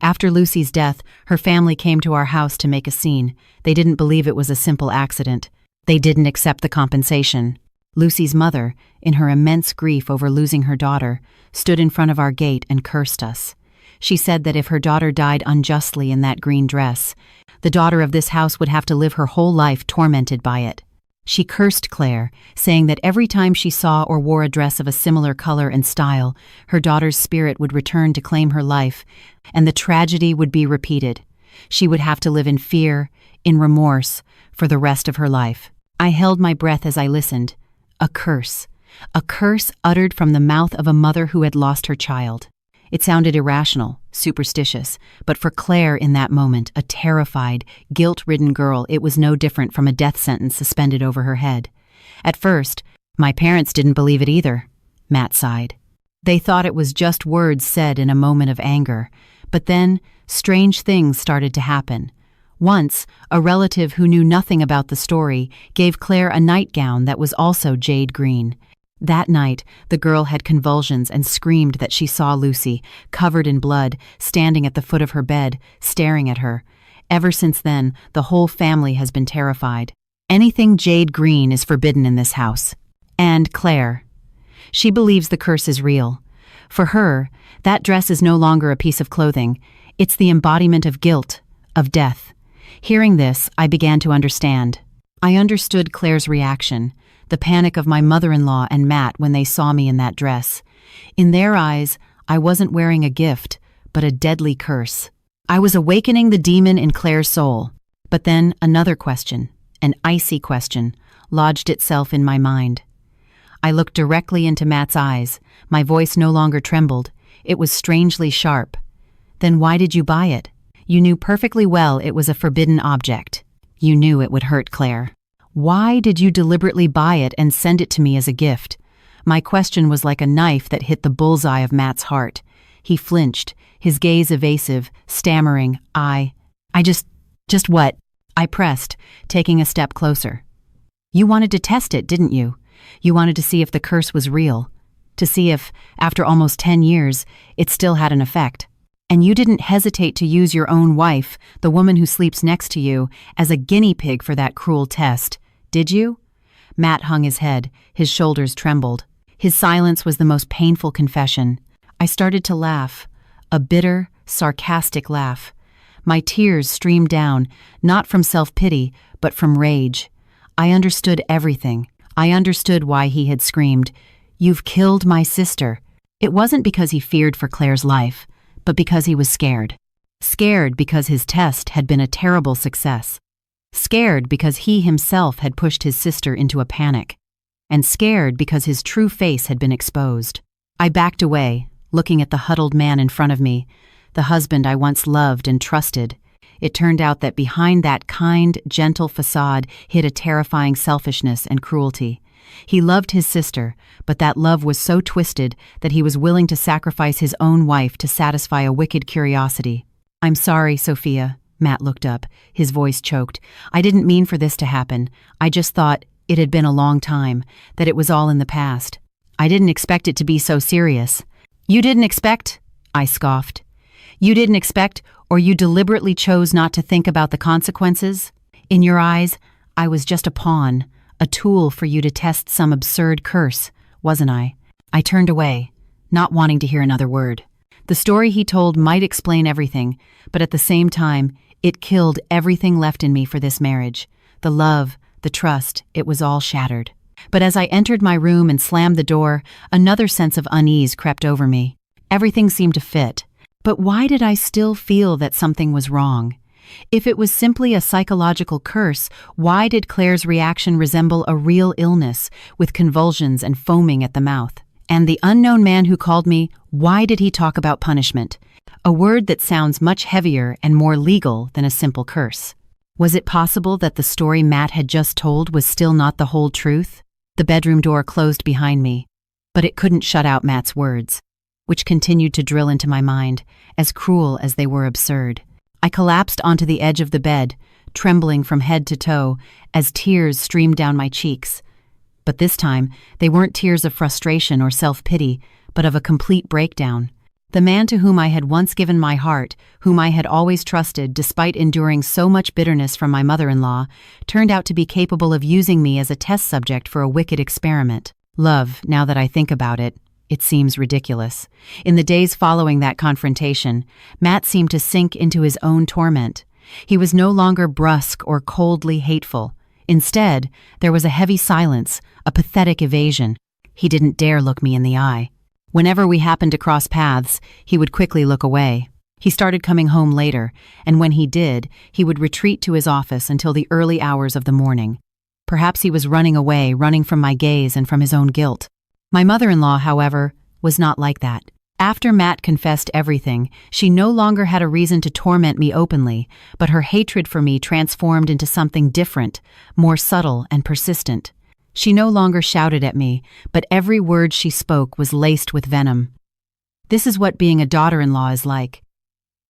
"After Lucy's death, her family came to our house to make a scene. They didn't believe it was a simple accident. They didn't accept the compensation. Lucy's mother, in her immense grief over losing her daughter, stood in front of our gate and cursed us. She said that if her daughter died unjustly in that green dress, the daughter of this house would have to live her whole life tormented by it. She cursed Claire, saying that every time she saw or wore a dress of a similar color and style, her daughter's spirit would return to claim her life, and the tragedy would be repeated. She would have to live in fear, in remorse, for the rest of her life." I held my breath as I listened. A curse uttered from the mouth of a mother who had lost her child. It sounded irrational, superstitious, but for Claire in that moment, a terrified, guilt-ridden girl, it was no different from a death sentence suspended over her head. At first, my parents didn't believe it either, Matt sighed. They thought it was just words said in a moment of anger, but then strange things started to happen. Once, a relative who knew nothing about the story gave Claire a nightgown that was also jade green. That night, the girl had convulsions and screamed that she saw Lucy, covered in blood, standing at the foot of her bed, staring at her. Ever since then, the whole family has been terrified. Anything jade green is forbidden in this house. And Claire. She believes the curse is real. For her, that dress is no longer a piece of clothing. It's the embodiment of guilt, of death. Hearing this, I began to understand. I understood Claire's reaction, the panic of my mother-in-law and Matt when they saw me in that dress. In their eyes, I wasn't wearing a gift, but a deadly curse. I was awakening the demon in Claire's soul. But then another question, an icy question, lodged itself in my mind. I looked directly into Matt's eyes. My voice no longer trembled. It was strangely sharp. Then why did you buy it? You knew perfectly well it was a forbidden object. You knew it would hurt Claire. Why did you deliberately buy it and send it to me as a gift? My question was like a knife that hit the bullseye of Matt's heart. He flinched, his gaze evasive, stammering, I just what? I pressed, taking a step closer. You wanted to test it, didn't you? You wanted to see if the curse was real. To see if, after almost 10 years, it still had an effect. And you didn't hesitate to use your own wife, the woman who sleeps next to you, as a guinea pig for that cruel test, did you? Matt hung his head, his shoulders trembled. His silence was the most painful confession. I started to laugh, a bitter, sarcastic laugh. My tears streamed down, not from self-pity, but from rage. I understood everything. I understood why he had screamed, "You've killed my sister." It wasn't because he feared for Claire's life, but because he was scared. Scared because his test had been a terrible success. Scared because he himself had pushed his sister into a panic. And scared because his true face had been exposed. I backed away, looking at the huddled man in front of me, the husband I once loved and trusted. It turned out that behind that kind, gentle facade hid a terrifying selfishness and cruelty. He loved his sister, but that love was so twisted that he was willing to sacrifice his own wife to satisfy a wicked curiosity. "I'm sorry, Sophia." Matt looked up, his voice choked. "I didn't mean for this to happen. I just thought it had been a long time, that it was all in the past. I didn't expect it to be so serious." "You didn't expect?" I scoffed. "You didn't expect, or you deliberately chose not to think about the consequences? In your eyes, I was just a pawn, a tool for you to test some absurd curse, wasn't I?" I turned away, not wanting to hear another word. The story he told might explain everything, but at the same time, it killed everything left in me for this marriage. The love, the trust, it was all shattered. But as I entered my room and slammed the door, another sense of unease crept over me. Everything seemed to fit. But why did I still feel that something was wrong? If it was simply a psychological curse, why did Claire's reaction resemble a real illness, with convulsions and foaming at the mouth? And the unknown man who called me, why did he talk about punishment? A word that sounds much heavier and more legal than a simple curse. Was it possible that the story Matt had just told was still not the whole truth? The bedroom door closed behind me, but it couldn't shut out Matt's words, which continued to drill into my mind, as cruel as they were absurd. I collapsed onto the edge of the bed, trembling from head to toe, as tears streamed down my cheeks. But this time, they weren't tears of frustration or self-pity, but of a complete breakdown. The man to whom I had once given my heart, whom I had always trusted despite enduring so much bitterness from my mother-in-law, turned out to be capable of using me as a test subject for a wicked experiment. Love, now that I think about it, it seems ridiculous. In the days following that confrontation, Matt seemed to sink into his own torment. He was no longer brusque or coldly hateful. Instead, there was a heavy silence, a pathetic evasion. He didn't dare look me in the eye. Whenever we happened to cross paths, he would quickly look away. He started coming home later, and when he did, he would retreat to his office until the early hours of the morning. Perhaps he was running away, running from my gaze and from his own guilt. My mother-in-law, however, was not like that. After Matt confessed everything, she no longer had a reason to torment me openly, but her hatred for me transformed into something different, more subtle and persistent. She no longer shouted at me, but every word she spoke was laced with venom. "This is what being a daughter-in-law is like.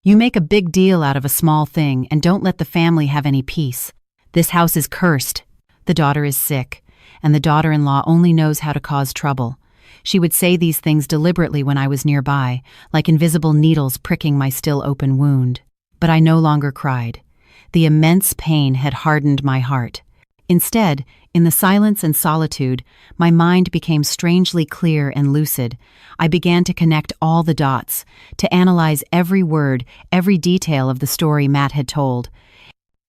You make a big deal out of a small thing and don't let the family have any peace. This house is cursed. The daughter is sick, and the daughter-in-law only knows how to cause trouble. She would say these things deliberately when I was nearby, like invisible needles pricking my still open wound. But I no longer cried. The immense pain had hardened my heart. Instead, in the silence and solitude, my mind became strangely clear and lucid. I began to connect all the dots, to analyze every word, every detail of the story Matt had told.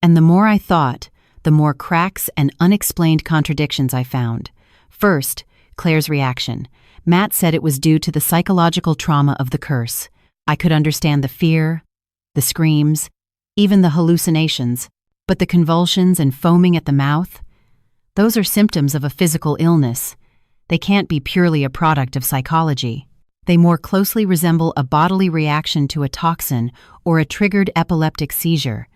And the more I thought, the more cracks and unexplained contradictions I found. First, Claire's reaction. Matt said it was due to the psychological trauma of the curse. I could understand the fear, the screams, even the hallucinations, but the convulsions and foaming at the mouth? Those are symptoms of a physical illness. They can't be purely a product of psychology. They more closely resemble a bodily reaction to a toxin or a triggered epileptic seizure.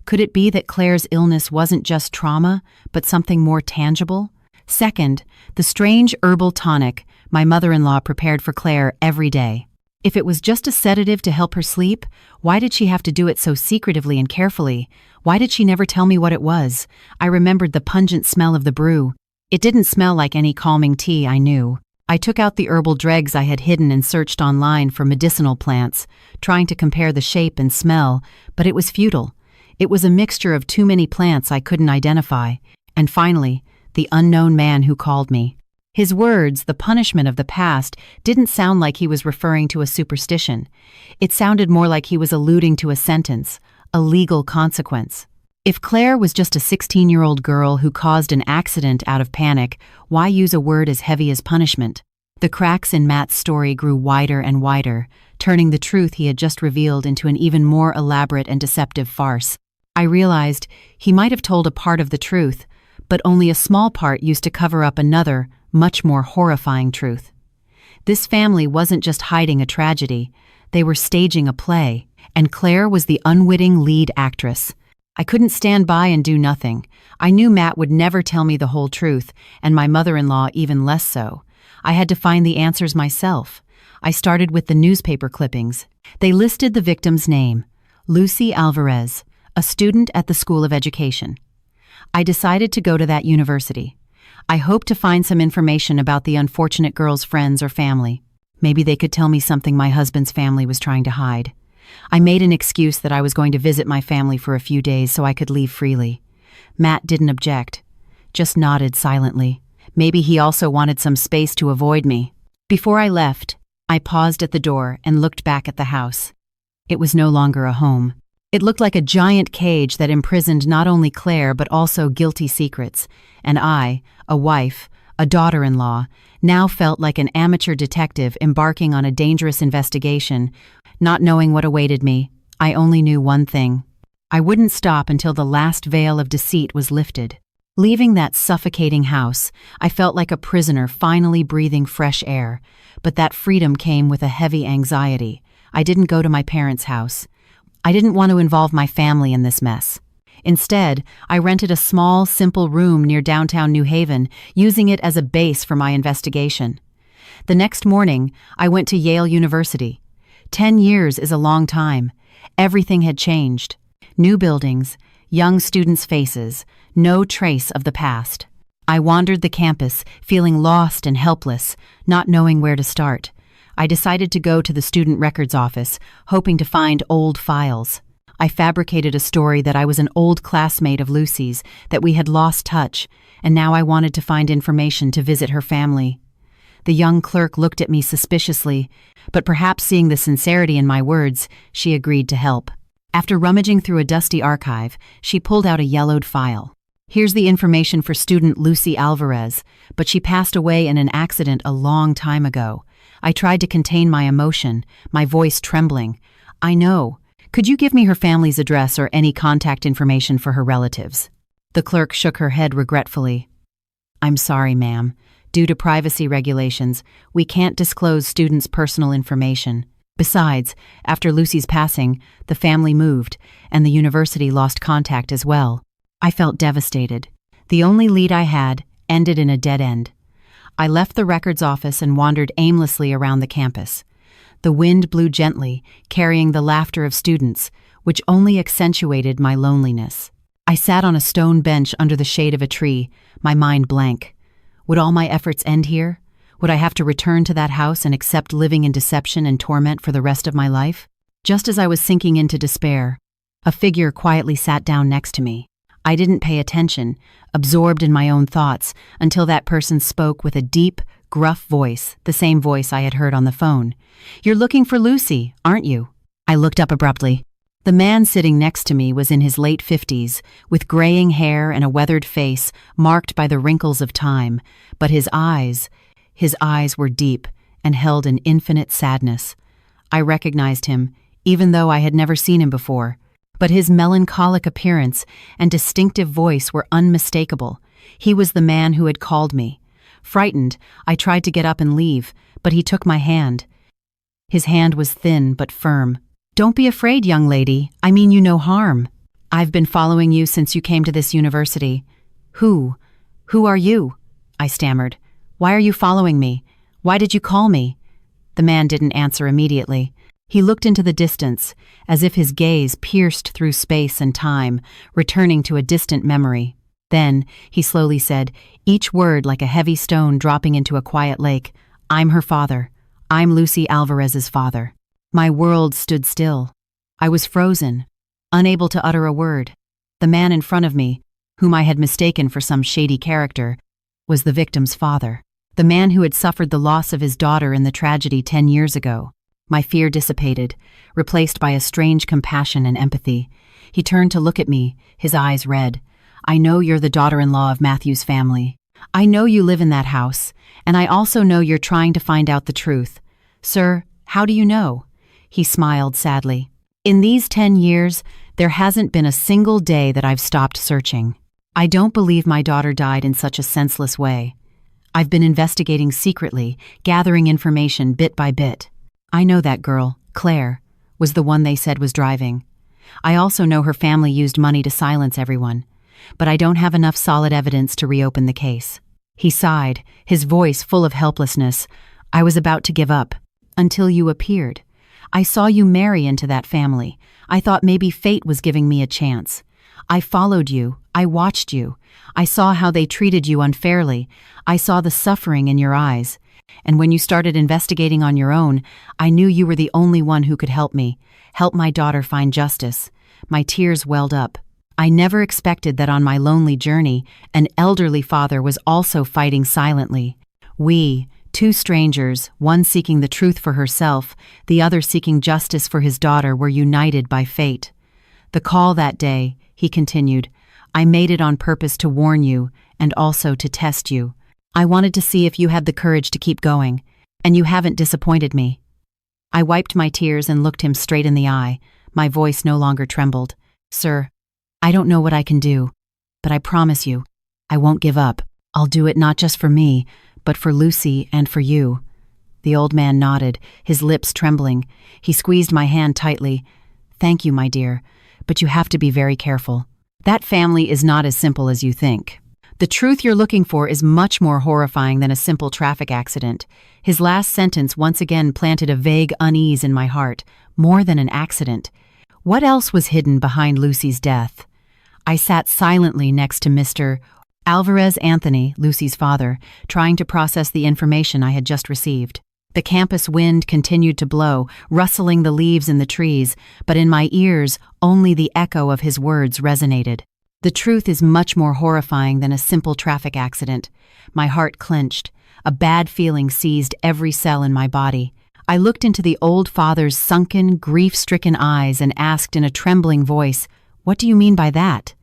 Could it be that Claire's illness wasn't just trauma, but something more tangible? Second, the strange herbal tonic my mother-in-law prepared for Claire every day. If it was just a sedative to help her sleep, why did she have to do it so secretively and carefully? Why did she never tell me what it was? I remembered the pungent smell of the brew. It didn't smell like any calming tea I knew. I took out the herbal dregs I had hidden and searched online for medicinal plants, trying to compare the shape and smell, but it was futile. It was a mixture of too many plants I couldn't identify. And finally, the unknown man who called me. His words, the punishment of the past, didn't sound like he was referring to a superstition. It sounded more like he was alluding to a sentence, a legal consequence. If Claire was just a 16-year-old girl who caused an accident out of panic, why use a word as heavy as punishment? The cracks in Matt's story grew wider and wider, turning the truth he had just revealed into an even more elaborate and deceptive farce. I realized he might have told a part of the truth, but only a small part used to cover up another, much more horrifying truth. This family wasn't just hiding a tragedy, they were staging a play, and Claire was the unwitting lead actress. I couldn't stand by and do nothing. I knew Matt would never tell me the whole truth, and my mother-in-law even less so. I had to find the answers myself. I started with the newspaper clippings. They listed the victim's name, Lucy Alvarez, a student at the School of Education. I decided to go to that university. I hoped to find some information about the unfortunate girl's friends or family. Maybe they could tell me something my husband's family was trying to hide. I made an excuse that I was going to visit my family for a few days so I could leave freely. Matt didn't object, just nodded silently. Maybe he also wanted some space to avoid me. Before I left, I paused at the door and looked back at the house. It was no longer a home. It looked like a giant cage that imprisoned not only Claire but also guilty secrets, and I, a wife, a daughter-in-law, now felt like an amateur detective embarking on a dangerous investigation. Not knowing what awaited me, I only knew one thing. I wouldn't stop until the last veil of deceit was lifted. Leaving that suffocating house, I felt like a prisoner finally breathing fresh air, but that freedom came with a heavy anxiety. I didn't go to my parents' house. I didn't want to involve my family in this mess. Instead, I rented a small, simple room near downtown New Haven, using it as a base for my investigation. The next morning, I went to Yale University. 10 years is a long time. Everything had changed. New buildings, young students' faces, no trace of the past. I wandered the campus, feeling lost and helpless, not knowing where to start. I decided to go to the student records office, hoping to find old files. I fabricated a story that I was an old classmate of Lucy's, that we had lost touch, and now I wanted to find information to visit her family. The young clerk looked at me suspiciously, but perhaps seeing the sincerity in my words, she agreed to help. After rummaging through a dusty archive, she pulled out a yellowed file. Here's the information for student Lucy Alvarez, but she passed away in an accident a long time ago. I tried to contain my emotion, my voice trembling. I know. Could you give me her family's address or any contact information for her relatives? The clerk shook her head regretfully. I'm sorry, ma'am. Due to privacy regulations, we can't disclose students' personal information. Besides, after Lucy's passing, the family moved, and the university lost contact as well. I felt devastated. The only lead I had ended in a dead end. I left the records office and wandered aimlessly around the campus. The wind blew gently, carrying the laughter of students, which only accentuated my loneliness. I sat on a stone bench under the shade of a tree, my mind blank. Would all my efforts end here? Would I have to return to that house and accept living in deception and torment for the rest of my life? Just as I was sinking into despair, a figure quietly sat down next to me. I didn't pay attention, absorbed in my own thoughts, until that person spoke with a deep, gruff voice, the same voice I had heard on the phone. "You're looking for Lucy, aren't you?" I looked up abruptly. The man sitting next to me was in his late 50s, with graying hair and a weathered face marked by the wrinkles of time, but his eyes were deep and held an infinite sadness. I recognized him, even though I had never seen him before, but his melancholic appearance and distinctive voice were unmistakable. He was the man who had called me. Frightened, I tried to get up and leave, but he took my hand. His hand was thin but firm. "Don't be afraid, young lady. I mean you no harm. I've been following you since you came to this university." Who are you?" I stammered. "Why are you following me? Why did you call me?" The man didn't answer immediately. He looked into the distance, as if his gaze pierced through space and time, returning to a distant memory. Then, he slowly said, each word like a heavy stone dropping into a quiet lake, "I'm her father. I'm Lucy Alvarez's father." My world stood still. I was frozen, unable to utter a word. The man in front of me, whom I had mistaken for some shady character, was the victim's father, the man who had suffered the loss of his daughter in the tragedy 10 years ago. My fear dissipated, replaced by a strange compassion and empathy. He turned to look at me, his eyes red. "I know you're the daughter-in-law of Matthew's family. I know you live in that house, and I also know you're trying to find out the truth. Sir, how do you know?" He smiled sadly. "In these 10 years, there hasn't been a single day that I've stopped searching. I don't believe my daughter died in such a senseless way. I've been investigating secretly, gathering information bit by bit. I know that girl, Claire, was the one they said was driving. I also know her family used money to silence everyone, but I don't have enough solid evidence to reopen the case." He sighed, his voice full of helplessness. "I was about to give up, until you appeared. I saw you marry into that family. I thought maybe fate was giving me a chance. I followed you. I watched you. I saw how they treated you unfairly. I saw the suffering in your eyes. And when you started investigating on your own, I knew you were the only one who could help me, help my daughter find justice." My tears welled up. I never expected that on my lonely journey, an elderly father was also fighting silently. We, two strangers, one seeking the truth for herself, the other seeking justice for his daughter, were united by fate. "The call that day," he continued, "I made it on purpose to warn you and also to test you. I wanted to see if you had the courage to keep going, and you haven't disappointed me." I wiped my tears and looked him straight in the eye. My voice no longer trembled. "Sir, I don't know what I can do, but I promise you, I won't give up. I'll do it not just for me, but for Lucy and for you." The old man nodded, his lips trembling. He squeezed my hand tightly. "Thank you, my dear, but you have to be very careful. That family is not as simple as you think. The truth you're looking for is much more horrifying than a simple traffic accident." His last sentence once again planted a vague unease in my heart. More than an accident. What else was hidden behind Lucy's death? I sat silently next to Mr. Alvarez Anthony, Lucy's father, trying to process the information I had just received. The campus wind continued to blow, rustling the leaves in the trees, but in my ears only the echo of his words resonated. The truth is much more horrifying than a simple traffic accident. My heart clenched. A bad feeling seized every cell in my body. I looked into the old father's sunken, grief-stricken eyes and asked in a trembling voice, "What do you mean by that?"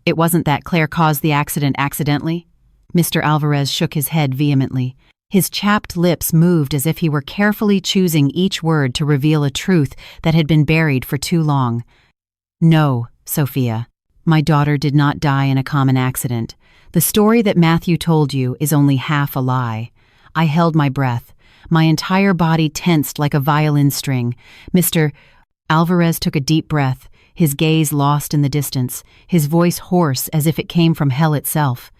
It wasn't that Claire caused the accident accidentally?" Mr. Alvarez shook his head vehemently. His chapped lips moved as if he were carefully choosing each word to reveal a truth that had been buried for too long. "No, Sophia. My daughter did not die in a common accident. The story that Matthew told you is only half a lie." I held my breath. My entire body tensed like a violin string. Mr. Alvarez took a deep breath, his gaze lost in the distance, his voice hoarse as if it came from hell itself.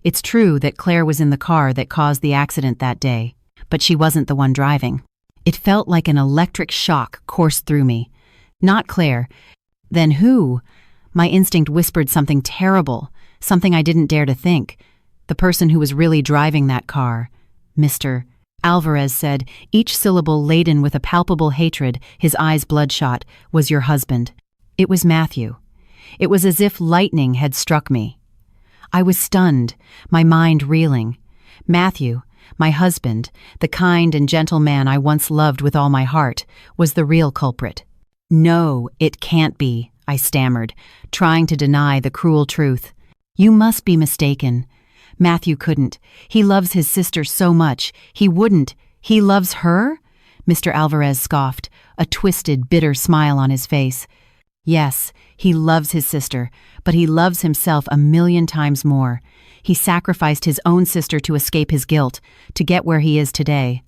"It's true that Claire was in the car that caused the accident that day, but she wasn't the one driving. It felt like an electric shock coursed through me. Not Claire. Then who? My instinct whispered something terrible, something I didn't dare to think. The person who was really driving that car. Mr. Alvarez said, each syllable laden with a palpable hatred, his eyes bloodshot, was your husband. It was Matthew. It was as if lightning had struck me. I was stunned, my mind reeling. Matthew, my husband, the kind and gentle man I once loved with all my heart, was the real culprit. No, it can't be, I stammered, trying to deny the cruel truth. You must be mistaken. Matthew couldn't. He loves his sister so much. He wouldn't. He loves her? Mr. Alvarez scoffed, a twisted, bitter smile on his face. Yes, he loves his sister, but he loves himself 1,000,000 times more. He sacrificed his own sister to escape his guilt, to get where he is today.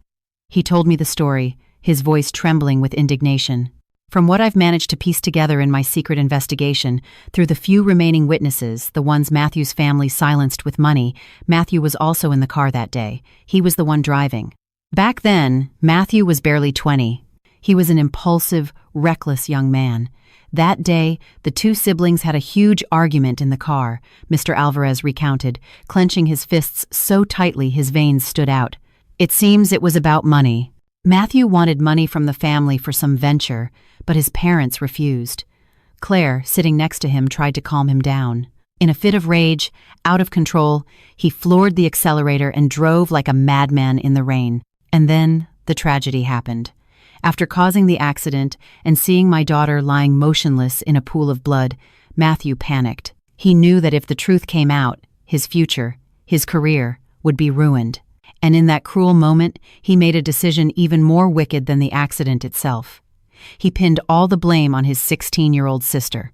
He told me the story, his voice trembling with indignation. From what I've managed to piece together in my secret investigation, through the few remaining witnesses, the ones Matthew's family silenced with money, Matthew was also in the car that day. He was the one driving. Back then, Matthew was barely 20. He was an impulsive, reckless young man. That day, the two siblings had a huge argument in the car, Mr. Alvarez recounted, clenching his fists so tightly his veins stood out. It seems it was about money. Matthew wanted money from the family for some venture, but his parents refused. Claire, sitting next to him, tried to calm him down. In a fit of rage, out of control, he floored the accelerator and drove like a madman in the rain. And then the tragedy happened. After causing the accident and seeing my daughter lying motionless in a pool of blood, Matthew panicked. He knew that if the truth came out, his future, his career, would be ruined. And in that cruel moment, he made a decision even more wicked than the accident itself. He pinned all the blame on his 16-year-old sister.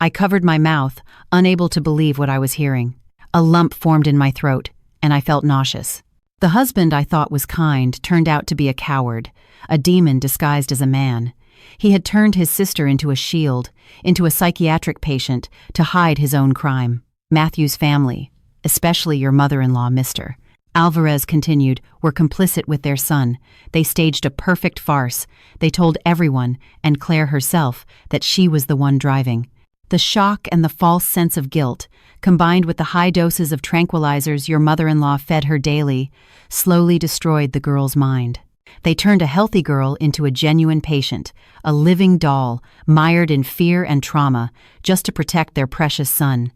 I covered my mouth, unable to believe what I was hearing. A lump formed in my throat, and I felt nauseous. The husband I thought was kind turned out to be a coward, a demon disguised as a man. He had turned his sister into a shield, into a psychiatric patient, to hide his own crime. Matthew's family, especially your mother-in-law, Mr. Alvarez continued, were complicit with their son. They staged a perfect farce. They told everyone, and Claire herself, that she was the one driving. The shock and the false sense of guilt, combined with the high doses of tranquilizers your mother-in-law fed her daily, slowly destroyed the girl's mind. They turned a healthy girl into a genuine patient, a living doll, mired in fear and trauma, just to protect their precious son.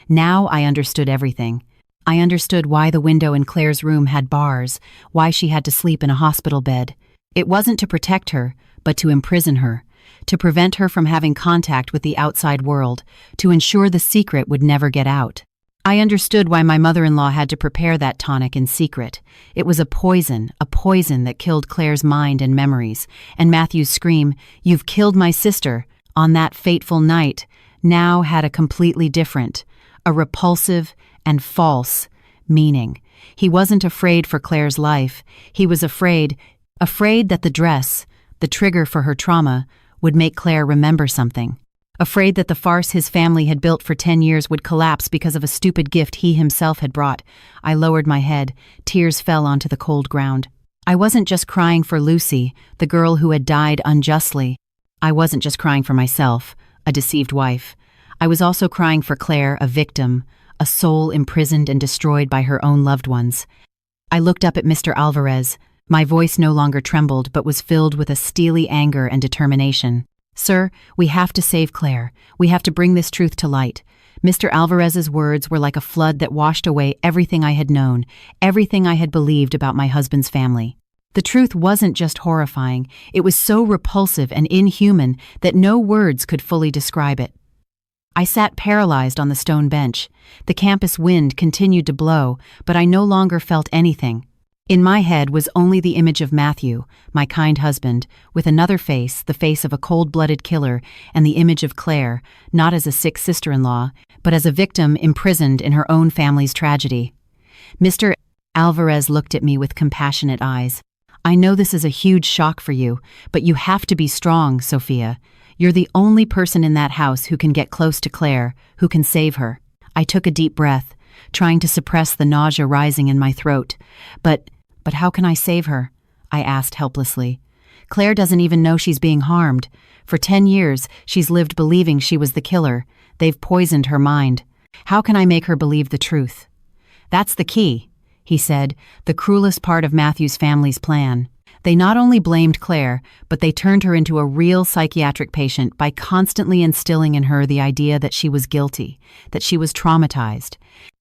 Now I understood everything. I understood why the window in Claire's room had bars, why she had to sleep in a hospital bed. It wasn't to protect her, but to imprison her, to prevent her from having contact with the outside world, to ensure the secret would never get out. I understood why my mother-in-law had to prepare that tonic in secret. It was a poison that killed Claire's mind and memories, and Matthew's scream, "You've killed my sister," on that fateful night, now had a completely different, a repulsive and false meaning. He wasn't afraid for Claire's life. He was afraid that the dress, the trigger for her trauma, would make Claire remember something. Afraid that the farce his family had built for 10 years would collapse because of a stupid gift he himself had brought. I lowered my head. Tears fell onto the cold ground. I wasn't just crying for Lucy, the girl who had died unjustly. I wasn't just crying for myself, a deceived wife. I was also crying for Claire, a victim, a soul imprisoned and destroyed by her own loved ones. I looked up at Mr. Alvarez. My voice no longer trembled, but was filled with a steely anger and determination. "Sir, we have to save Claire. We have to bring this truth to light." Mr. Alvarez's words were like a flood that washed away everything I had known, everything I had believed about my husband's family. The truth wasn't just horrifying, it was so repulsive and inhuman that no words could fully describe it. I sat paralyzed on the stone bench. The campus wind continued to blow, but I no longer felt anything. In my head was only the image of Matthew, my kind husband, with another face, the face of a cold-blooded killer, and the image of Claire, not as a sick sister-in-law, but as a victim imprisoned in her own family's tragedy. Mr. Alvarez looked at me with compassionate eyes. "I know this is a huge shock for you, but you have to be strong, Sophia. You're the only person in that house who can get close to Claire, who can save her." I took a deep breath, trying to suppress the nausea rising in my throat. But how can I save her?" I asked helplessly. Claire doesn't even know she's being harmed. For 10 years, she's lived believing she was the killer. They've poisoned her mind. How can I make her believe the truth? That's the key, he said, the cruelest part of Matthew's family's plan. They not only blamed Claire, but they turned her into a real psychiatric patient by constantly instilling in her the idea that she was guilty, that she was traumatized.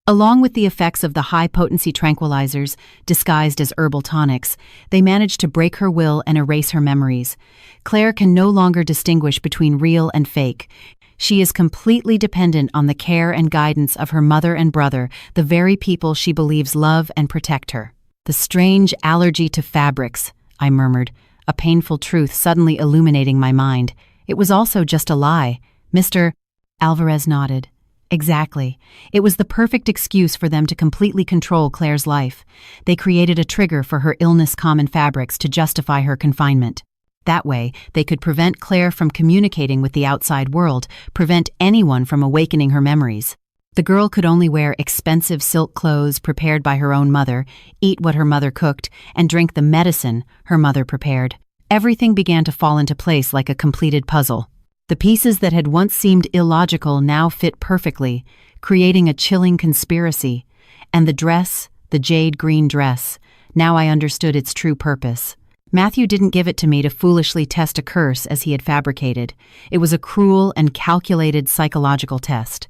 Along with the effects of the high-potency tranquilizers, disguised as herbal tonics, they managed to break her will and erase her memories. Claire can no longer distinguish between real and fake. She is completely dependent on the care and guidance of her mother and brother, the very people she believes love and protect her. The strange allergy to fabrics, I murmured, a painful truth suddenly illuminating my mind. It was also just a lie. Mr. Alvarez nodded. Exactly. It was the perfect excuse for them to completely control Claire's life. They created a trigger for her illness-common fabrics to justify her confinement. That way, they could prevent Claire from communicating with the outside world, prevent anyone from awakening her memories. The girl could only wear expensive silk clothes prepared by her own mother, eat what her mother cooked, and drink the medicine her mother prepared. Everything began to fall into place like a completed puzzle. The pieces that had once seemed illogical now fit perfectly, creating a chilling conspiracy. And the dress, the jade green dress, now I understood its true purpose. Matthew didn't give it to me to foolishly test a curse as he had fabricated. It was a cruel and calculated psychological test.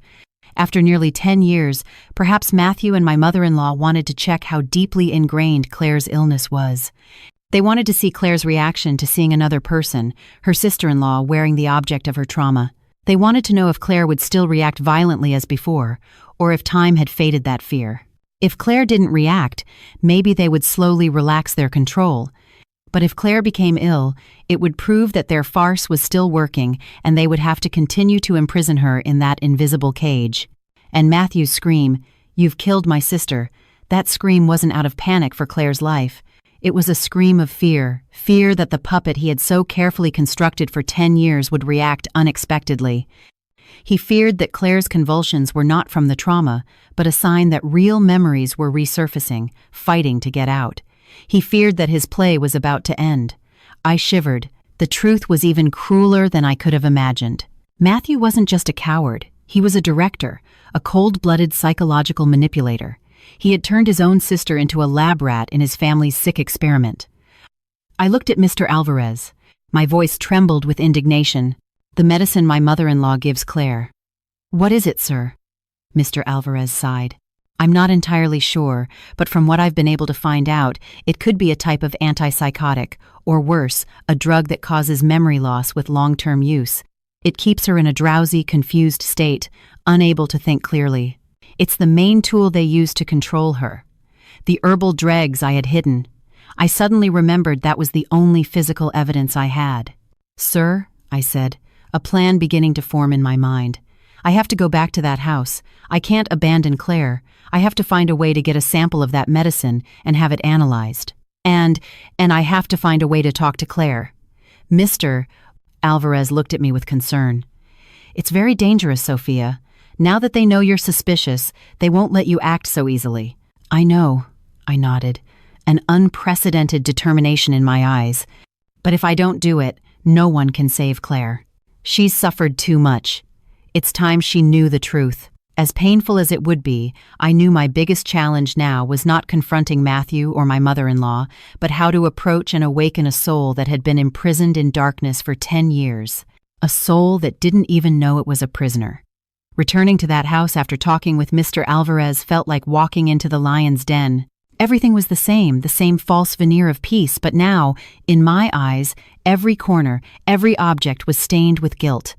After nearly 10 years, perhaps Matthew and my mother-in-law wanted to check how deeply ingrained Claire's illness was. They wanted to see Claire's reaction to seeing another person, her sister-in-law, wearing the object of her trauma. They wanted to know if Claire would still react violently as before, or if time had faded that fear. If Claire didn't react, maybe they would slowly relax their control. But if Claire became ill, it would prove that their farce was still working and they would have to continue to imprison her in that invisible cage. And Matthew's scream, "You've killed my sister," that scream wasn't out of panic for Claire's life. It was a scream of fear, fear that the puppet he had so carefully constructed for 10 years would react unexpectedly. He feared that Claire's convulsions were not from the trauma, but a sign that real memories were resurfacing, fighting to get out. He feared that his play was about to end. I shivered. The truth was even crueler than I could have imagined. Matthew wasn't just a coward. He was a director, a cold-blooded psychological manipulator. He had turned his own sister into a lab rat in his family's sick experiment. I looked at Mr. Alvarez. My voice trembled with indignation. "The medicine my mother-in-law gives Claire." "What is it, sir?" Mr. Alvarez sighed. "I'm not entirely sure, but from what I've been able to find out, it could be a type of antipsychotic, or worse, a drug that causes memory loss with long-term use. It keeps her in a drowsy, confused state, unable to think clearly. It's the main tool they use to control her. The herbal dregs I had hidden. I suddenly remembered that was the only physical evidence I had. "Sir," I said, a plan beginning to form in my mind. "I have to go back to that house. I can't abandon Claire. I have to find a way to get a sample of that medicine and have it analyzed. And I have to find a way to talk to Claire." Mr. Alvarez looked at me with concern. "It's very dangerous, Sophia. Now that they know you're suspicious, they won't let you act so easily." "I know," I nodded, an unprecedented determination in my eyes. "But if I don't do it, no one can save Claire. She's suffered too much. It's time she knew the truth." As painful as it would be, I knew my biggest challenge now was not confronting Matthew or my mother-in-law, but how to approach and awaken a soul that had been imprisoned in darkness for 10 years. A soul that didn't even know it was a prisoner. Returning to that house after talking with Mr. Alvarez felt like walking into the lion's den. Everything was the same false veneer of peace, but now, in my eyes, every corner, every object was stained with guilt.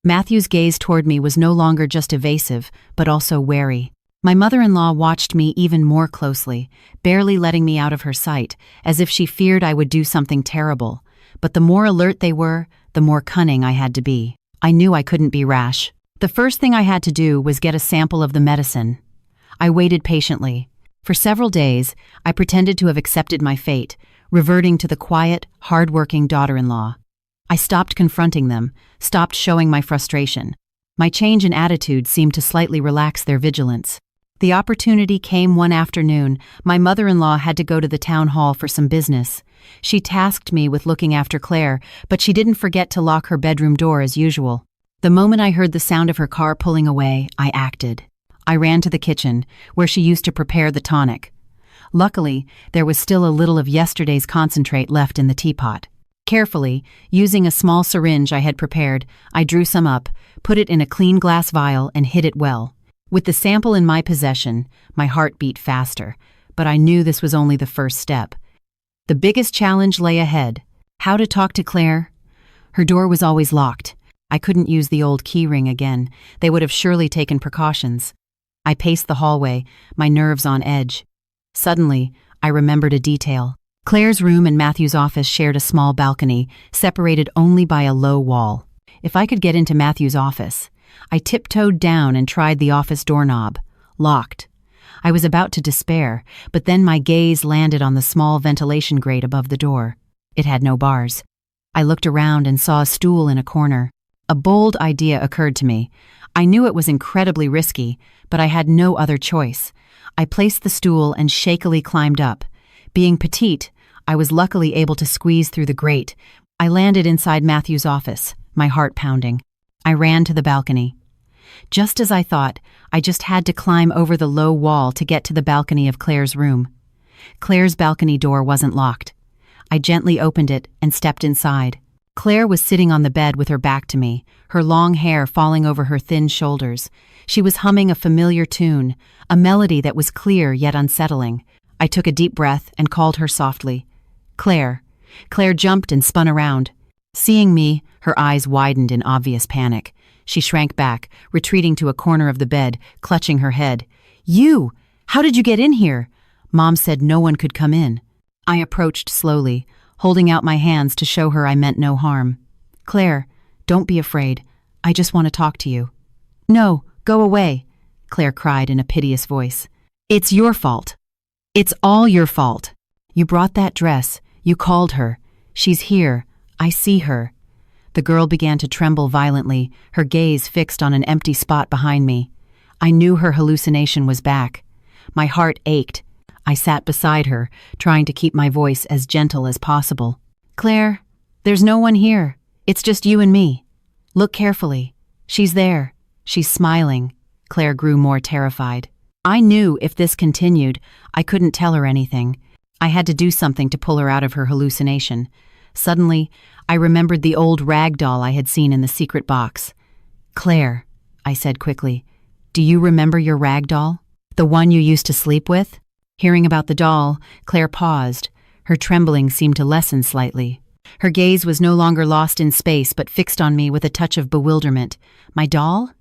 Matthew's gaze toward me was no longer just evasive, but also wary. My mother-in-law watched me even more closely, barely letting me out of her sight, as if she feared I would do something terrible. But the more alert they were, the more cunning I had to be. I knew I couldn't be rash. The first thing I had to do was get a sample of the medicine. I waited patiently. For several days, I pretended to have accepted my fate, reverting to the quiet, hard-working daughter-in-law. I stopped confronting them, stopped showing my frustration. My change in attitude seemed to slightly relax their vigilance. The opportunity came one afternoon. My mother-in-law had to go to the town hall for some business. She tasked me with looking after Claire, but she didn't forget to lock her bedroom door as usual. The moment I heard the sound of her car pulling away, I acted. I ran to the kitchen, where she used to prepare the tonic. Luckily, there was still a little of yesterday's concentrate left in the teapot. Carefully, using a small syringe I had prepared, I drew some up, put it in a clean glass vial, and hid it well. With the sample in my possession, my heart beat faster, but I knew this was only the first step. The biggest challenge lay ahead. How to talk to Claire? Her door was always locked. I couldn't use the old key ring again. They would have surely taken precautions. I paced the hallway, my nerves on edge. Suddenly, I remembered a detail. Claire's room and Matthew's office shared a small balcony, separated only by a low wall. If I could get into Matthew's office, I tiptoed down and tried the office doorknob. Locked. I was about to despair, but then my gaze landed on the small ventilation grate above the door. It had no bars. I looked around and saw a stool in a corner. A bold idea occurred to me. I knew it was incredibly risky, but I had no other choice. I placed the stool and shakily climbed up. Being petite, I was luckily able to squeeze through the grate. I landed inside Matthew's office, my heart pounding. I ran to the balcony. Just as I thought, I just had to climb over the low wall to get to the balcony of Claire's room. Claire's balcony door wasn't locked. I gently opened it and stepped inside. Claire was sitting on the bed with her back to me, her long hair falling over her thin shoulders. She was humming a familiar tune, a melody that was clear yet unsettling. I took a deep breath and called her softly. Claire. Claire jumped and spun around. Seeing me, her eyes widened in obvious panic. She shrank back, retreating to a corner of the bed, clutching her head. You! How did you get in here? Mom said no one could come in. I approached slowly, holding out my hands to show her I meant no harm. Claire, don't be afraid. I just want to talk to you. No, go away, Claire cried in a piteous voice. It's your fault. It's all your fault. You brought that dress. You called her. She's here. I see her. The girl began to tremble violently, her gaze fixed on an empty spot behind me. I knew her hallucination was back. My heart ached. I sat beside her, trying to keep my voice as gentle as possible. Claire, there's no one here. It's just you and me. Look carefully. She's there. She's smiling. Claire grew more terrified. I knew if this continued, I couldn't tell her anything. I had to do something to pull her out of her hallucination. Suddenly, I remembered the old rag doll I had seen in the secret box. Claire, I said quickly, do you remember your rag doll? The one you used to sleep with? Hearing about the doll, Claire paused. Her trembling seemed to lessen slightly. Her gaze was no longer lost in space but fixed on me with a touch of bewilderment. My doll?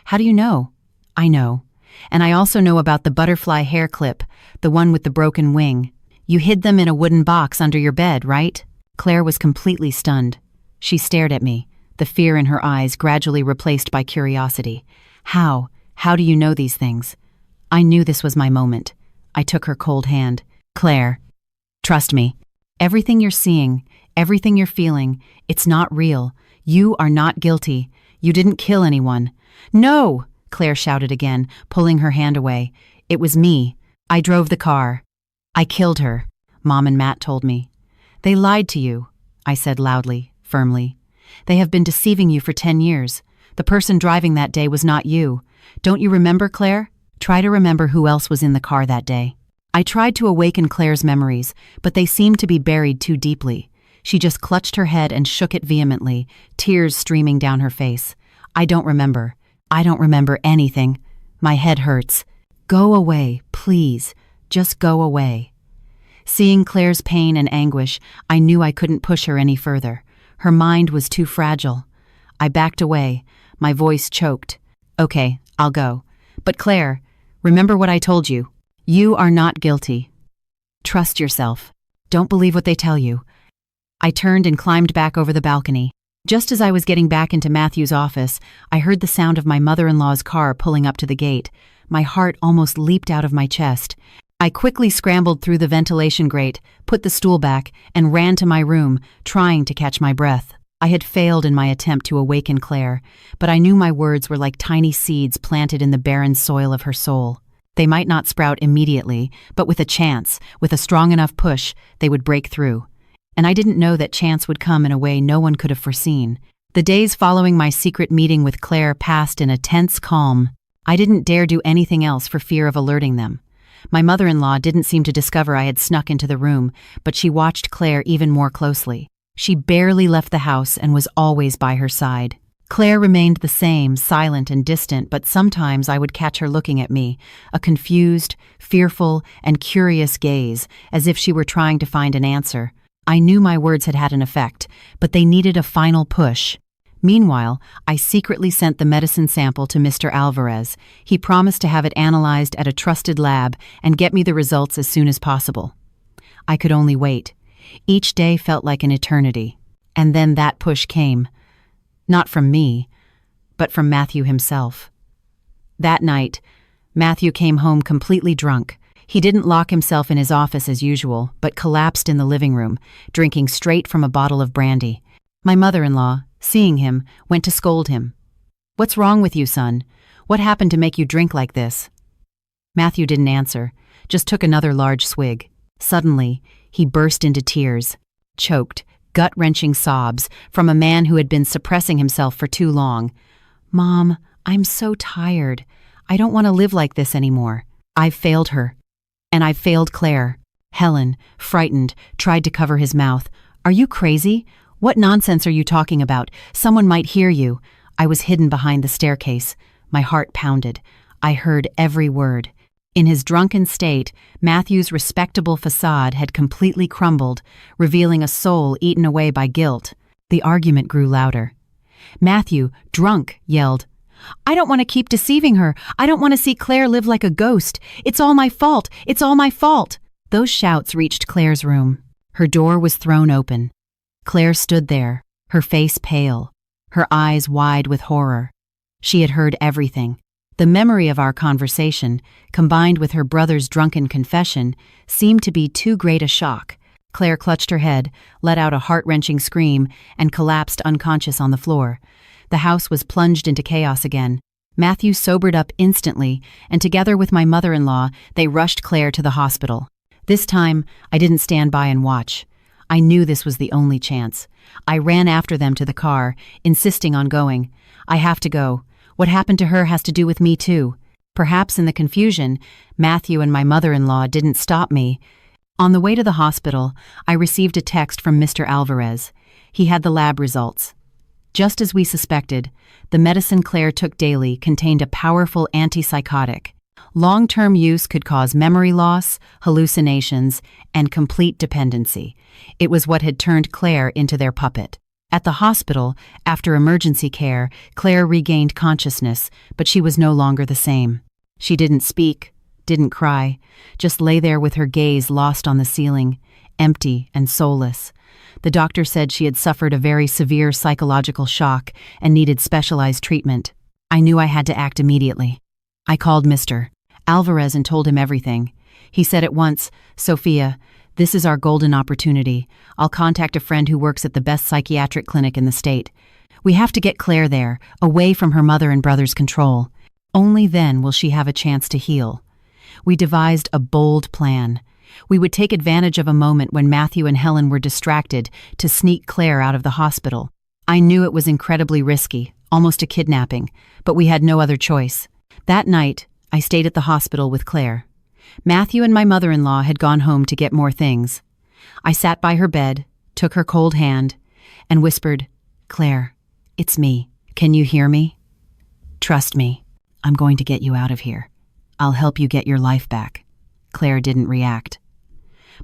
How do you know? I know. And I also know about the butterfly hair clip, the one with the broken wing. You hid them in a wooden box under your bed, right? Claire was completely stunned. She stared at me, the fear in her eyes gradually replaced by curiosity. How? How do you know these things? I knew this was my moment. I took her cold hand. Claire, trust me. Everything you're seeing, everything you're feeling, it's not real. You are not guilty. You didn't kill anyone. No! Claire shouted again, pulling her hand away. It was me. I drove the car. I killed her, Mom and Matt told me. They lied to you, I said loudly, firmly. They have been deceiving you for 10 years. The person driving that day was not you. Don't you remember, Claire? Try to remember who else was in the car that day. I tried to awaken Claire's memories, but they seemed to be buried too deeply. She just clutched her head and shook it vehemently, tears streaming down her face. I don't remember. I don't remember anything. My head hurts. Go away, please. Just go away. Seeing Claire's pain and anguish, I knew I couldn't push her any further. Her mind was too fragile. I backed away, my voice choked. Okay, I'll go. But Claire, remember what I told you. You are not guilty. Trust yourself. Don't believe what they tell you. I turned and climbed back over the balcony. Just as I was getting back into Matthew's office, I heard the sound of my mother-in-law's car pulling up to the gate. My heart almost leaped out of my chest. I quickly scrambled through the ventilation grate, put the stool back, and ran to my room, trying to catch my breath. I had failed in my attempt to awaken Claire, but I knew my words were like tiny seeds planted in the barren soil of her soul. They might not sprout immediately, but with a chance, with a strong enough push, they would break through. And I didn't know that chance would come in a way no one could have foreseen. The days following my secret meeting with Claire passed in a tense calm. I didn't dare do anything else for fear of alerting them. My mother-in-law didn't seem to discover I had snuck into the room, but she watched Claire even more closely. She barely left the house and was always by her side. Claire remained the same, silent and distant, but sometimes I would catch her looking at me, a confused, fearful, and curious gaze, as if she were trying to find an answer. I knew my words had had an effect, but they needed a final push. Meanwhile, I secretly sent the medicine sample to Mr. Alvarez. He promised to have it analyzed at a trusted lab and get me the results as soon as possible. I could only wait. Each day felt like an eternity. And then that push came. Not from me, but from Matthew himself. That night, Matthew came home completely drunk. He didn't lock himself in his office as usual, but collapsed in the living room, drinking straight from a bottle of brandy. My mother-in-law, seeing him, went to scold him. "What's wrong with you, son? What happened to make you drink like this?" Matthew didn't answer, just took another large swig. Suddenly, he burst into tears, choked, gut-wrenching sobs from a man who had been suppressing himself for too long. "Mom, I'm so tired. I don't want to live like this anymore. I've failed her. And I've failed Claire." Helen, frightened, tried to cover his mouth. "Are you crazy? What nonsense are you talking about? Someone might hear you." I was hidden behind the staircase. My heart pounded. I heard every word. In his drunken state, Matthew's respectable facade had completely crumbled, revealing a soul eaten away by guilt. The argument grew louder. Matthew, drunk, yelled, "I don't want to keep deceiving her. I don't want to see Claire live like a ghost. It's all my fault. It's all my fault." Those shouts reached Claire's room. Her door was thrown open. Claire stood there, her face pale, her eyes wide with horror. She had heard everything. The memory of our conversation, combined with her brother's drunken confession, seemed to be too great a shock. Claire clutched her head, let out a heart-wrenching scream, and collapsed unconscious on the floor. The house was plunged into chaos again. Matthew sobered up instantly, and together with my mother-in-law, they rushed Claire to the hospital. This time, I didn't stand by and watch. I knew this was the only chance. I ran after them to the car, insisting on going. "I have to go. What happened to her has to do with me too." Perhaps in the confusion, Matthew and my mother-in-law didn't stop me. On the way to the hospital, I received a text from Mr. Alvarez. He had the lab results. Just as we suspected, the medicine Claire took daily contained a powerful antipsychotic. Long-term use could cause memory loss, hallucinations, and complete dependency. It was what had turned Claire into their puppet. At the hospital, after emergency care, Claire regained consciousness, but she was no longer the same. She didn't speak, didn't cry, just lay there with her gaze lost on the ceiling, empty and soulless. The doctor said she had suffered a very severe psychological shock and needed specialized treatment. I knew I had to act immediately. I called Mr. Alvarez and told him everything. He said at once, "Sophia, this is our golden opportunity. I'll contact a friend who works at the best psychiatric clinic in the state. We have to get Claire there, away from her mother and brother's control. Only then will she have a chance to heal." We devised a bold plan. We would take advantage of a moment when Matthew and Helen were distracted to sneak Claire out of the hospital. I knew it was incredibly risky, almost a kidnapping, but we had no other choice. That night, I stayed at the hospital with Claire. Matthew and my mother-in-law had gone home to get more things. I sat by her bed, took her cold hand, and whispered, "Claire, it's me. Can you hear me? Trust me. I'm going to get you out of here. I'll help you get your life back." Claire didn't react.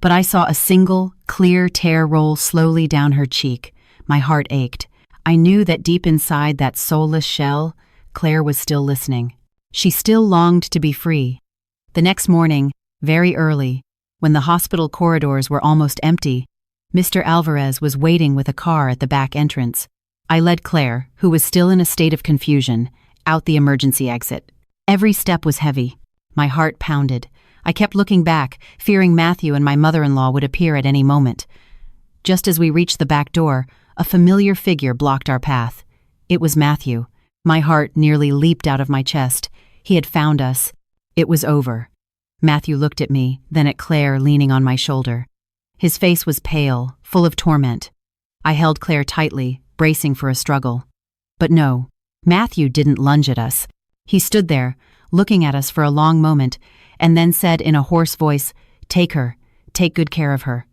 But I saw a single, clear tear roll slowly down her cheek. My heart ached. I knew that deep inside that soulless shell, Claire was still listening. She still longed to be free. The next morning, very early, when the hospital corridors were almost empty, Mr. Alvarez was waiting with a car at the back entrance. I led Claire, who was still in a state of confusion, out the emergency exit. Every step was heavy. My heart pounded. I kept looking back, fearing Matthew and my mother-in-law would appear at any moment. Just as we reached the back door, a familiar figure blocked our path. It was Matthew. My heart nearly leaped out of my chest. He had found us. It was over. Matthew looked at me, then at Claire leaning on my shoulder. His face was pale, full of torment. I held Claire tightly, bracing for a struggle. But no, Matthew didn't lunge at us. He stood there, looking at us for a long moment, and then said in a hoarse voice, "Take her. Take good care of her."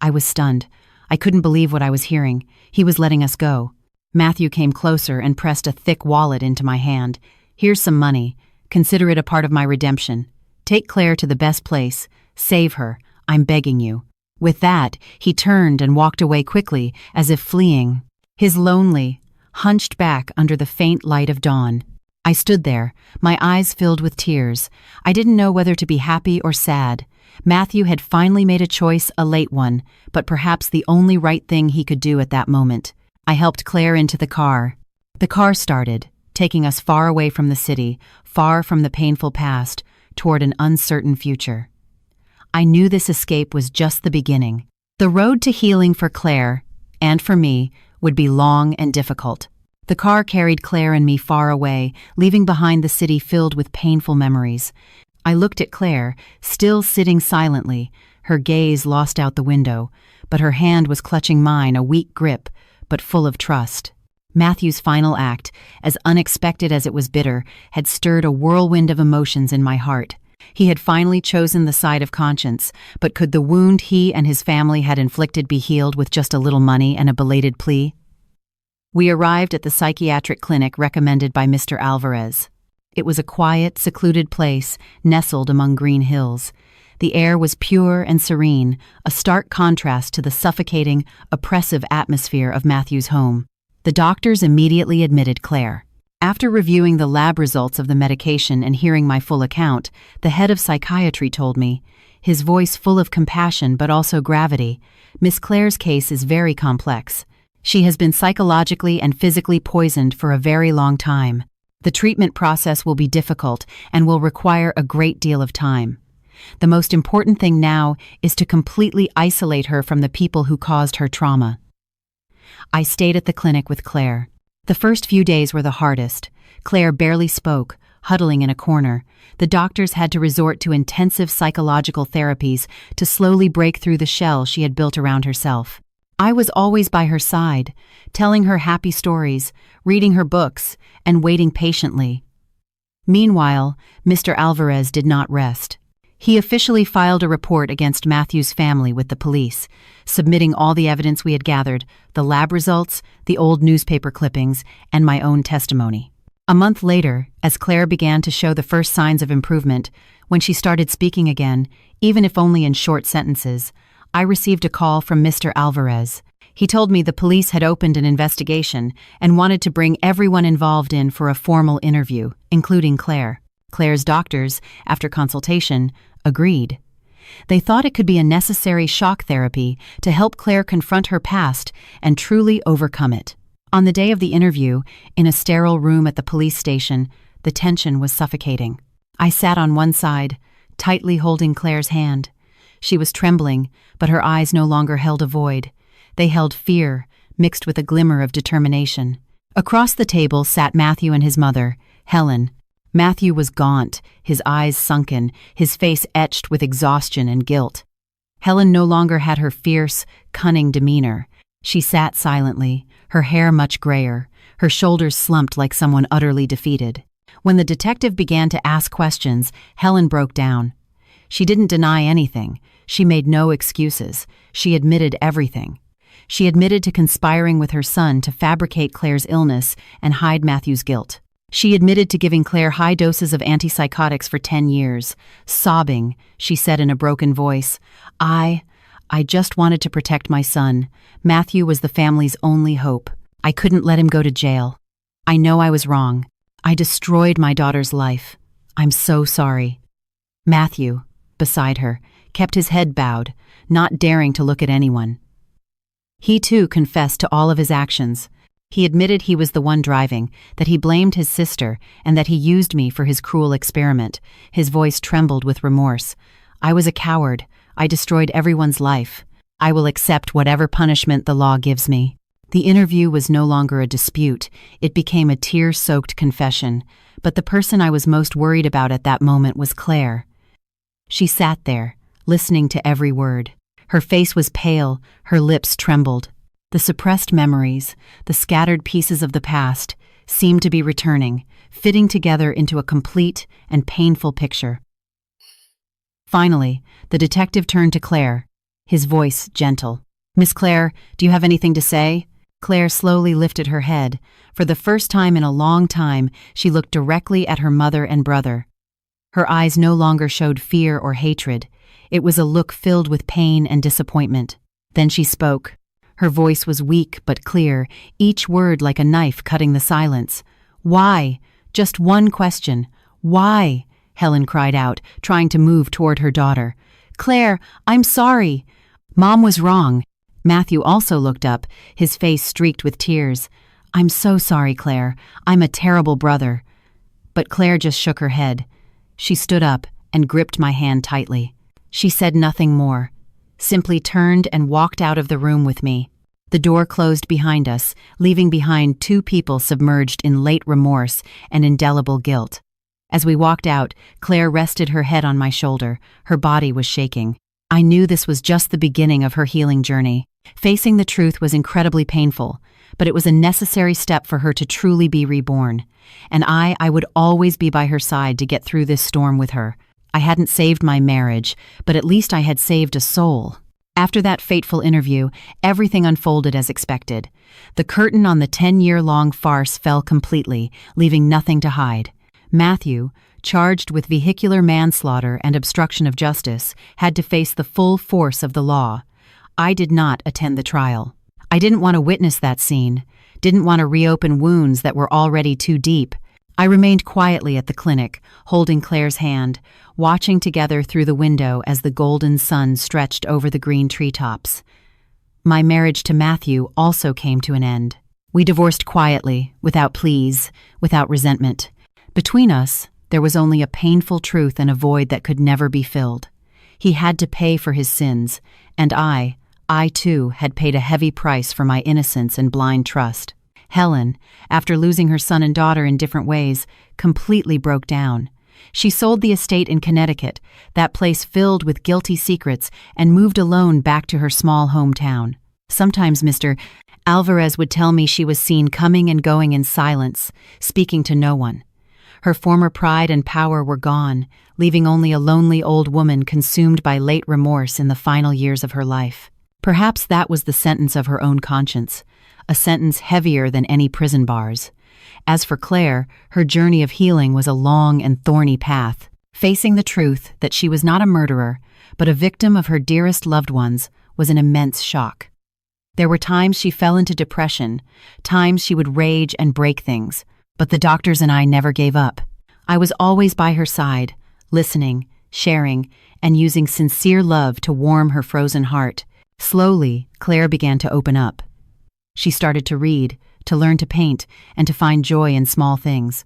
I was stunned. I couldn't believe what I was hearing. He was letting us go. Matthew came closer and pressed a thick wallet into my hand. "Here's some money. Consider it a part of my redemption. Take Claire to the best place. Save her. I'm begging you." With that, he turned and walked away quickly, as if fleeing. His lonely, hunched back under the faint light of dawn. I stood there, my eyes filled with tears. I didn't know whether to be happy or sad. Matthew had finally made a choice, a late one, but perhaps the only right thing he could do at that moment. I helped Claire into the car. The car started, taking us far away from the city, far from the painful past, toward an uncertain future. I knew this escape was just the beginning. The road to healing for Claire, and for me, would be long and difficult. The car carried Claire and me far away, leaving behind the city filled with painful memories. I looked at Claire, still sitting silently, her gaze lost out the window, but her hand was clutching mine, a weak grip, but full of trust. Matthew's final act, as unexpected as it was bitter, had stirred a whirlwind of emotions in my heart. He had finally chosen the side of conscience, but could the wound he and his family had inflicted be healed with just a little money and a belated plea? We arrived at the psychiatric clinic recommended by Mr. Alvarez. It was a quiet, secluded place, nestled among green hills. The air was pure and serene, a stark contrast to the suffocating, oppressive atmosphere of Matthew's home. The doctors immediately admitted Claire. After reviewing the lab results of the medication and hearing my full account, the head of psychiatry told me, his voice full of compassion but also gravity, "Miss Claire's case is very complex. She has been psychologically and physically poisoned for a very long time. The treatment process will be difficult and will require a great deal of time. The most important thing now is to completely isolate her from the people who caused her trauma." I stayed at the clinic with Claire. The first few days were the hardest. Claire barely spoke, huddling in a corner. The doctors had to resort to intensive psychological therapies to slowly break through the shell she had built around herself. I was always by her side, telling her happy stories, reading her books, and waiting patiently. Meanwhile, Mr. Alvarez did not rest. He officially filed a report against Matthew's family with the police, submitting all the evidence we had gathered, the lab results, the old newspaper clippings, and my own testimony. A month later, as Claire began to show the first signs of improvement, when she started speaking again, even if only in short sentences, I received a call from Mr. Alvarez. He told me the police had opened an investigation and wanted to bring everyone involved in for a formal interview, including Claire. Claire's doctors, after consultation, agreed. They thought it could be a necessary shock therapy to help Claire confront her past and truly overcome it. On the day of the interview, in a sterile room at the police station, the tension was suffocating. I sat on one side, tightly holding Claire's hand. She was trembling, but her eyes no longer held a void. They held fear, mixed with a glimmer of determination. Across the table sat Matthew and his mother, Helen. Matthew was gaunt, his eyes sunken, his face etched with exhaustion and guilt. Helen no longer had her fierce, cunning demeanor. She sat silently, her hair much grayer, her shoulders slumped like someone utterly defeated. When the detective began to ask questions, Helen broke down. She didn't deny anything. She made no excuses. She admitted everything. She admitted to conspiring with her son to fabricate Claire's illness and hide Matthew's guilt. She admitted to giving Claire high doses of antipsychotics for 10 years. Sobbing, she said in a broken voice, I just wanted to protect my son. Matthew was the family's only hope. I couldn't let him go to jail. I know I was wrong. I destroyed my daughter's life. I'm so sorry." Matthew, beside her, kept his head bowed, not daring to look at anyone. He too confessed to all of his actions. He admitted he was the one driving, that he blamed his sister, and that he used me for his cruel experiment. His voice trembled with remorse. "I was a coward. I destroyed everyone's life. I will accept whatever punishment the law gives me." The interview was no longer a dispute. It became a tear-soaked confession. But the person I was most worried about at that moment was Claire. She sat there, listening to every word. Her face was pale, her lips trembled. The suppressed memories, the scattered pieces of the past, seemed to be returning, fitting together into a complete and painful picture. Finally, the detective turned to Claire, his voice gentle. "Miss Claire, do you have anything to say?" Claire slowly lifted her head. For the first time in a long time, she looked directly at her mother and brother. Her eyes no longer showed fear or hatred. It was a look filled with pain and disappointment. Then she spoke. Her voice was weak but clear, each word like a knife cutting the silence. "Why? Just one question. Why?" Helen cried out, trying to move toward her daughter. "Claire, I'm sorry. Mom was wrong." Matthew also looked up, his face streaked with tears. "I'm so sorry, Claire. I'm a terrible brother." But Claire just shook her head. She stood up and gripped my hand tightly. She said nothing more, simply turned and walked out of the room with me. The door closed behind us, leaving behind two people submerged in late remorse and indelible guilt. As we walked out, Claire rested her head on my shoulder. Her body was shaking. I knew this was just the beginning of her healing journey. Facing the truth was incredibly painful, but it was a necessary step for her to truly be reborn. And I would always be by her side to get through this storm with her. I hadn't saved my marriage, but at least I had saved a soul. After that fateful interview, everything unfolded as expected. The curtain on the 10-year-long farce fell completely, leaving nothing to hide. Matthew, charged with vehicular manslaughter and obstruction of justice, had to face the full force of the law. I did not attend the trial. I didn't want to witness that scene, didn't want to reopen wounds that were already too deep. I remained quietly at the clinic, holding Claire's hand, watching together through the window as the golden sun stretched over the green treetops. My marriage to Matthew also came to an end. We divorced quietly, without pleas, without resentment. Between us, there was only a painful truth and a void that could never be filled. He had to pay for his sins, and I too, had paid a heavy price for my innocence and blind trust. Helen, after losing her son and daughter in different ways, completely broke down. She sold the estate in Connecticut, that place filled with guilty secrets, and moved alone back to her small hometown. Sometimes Mr. Alvarez would tell me she was seen coming and going in silence, speaking to no one. Her former pride and power were gone, leaving only a lonely old woman consumed by late remorse in the final years of her life. Perhaps that was the sentence of her own conscience, a sentence heavier than any prison bars. As for Claire, her journey of healing was a long and thorny path. Facing the truth that she was not a murderer, but a victim of her dearest loved ones, was an immense shock. There were times she fell into depression, times she would rage and break things, but the doctors and I never gave up. I was always by her side, listening, sharing, and using sincere love to warm her frozen heart. Slowly, Claire began to open up. She started to read, to learn to paint, and to find joy in small things.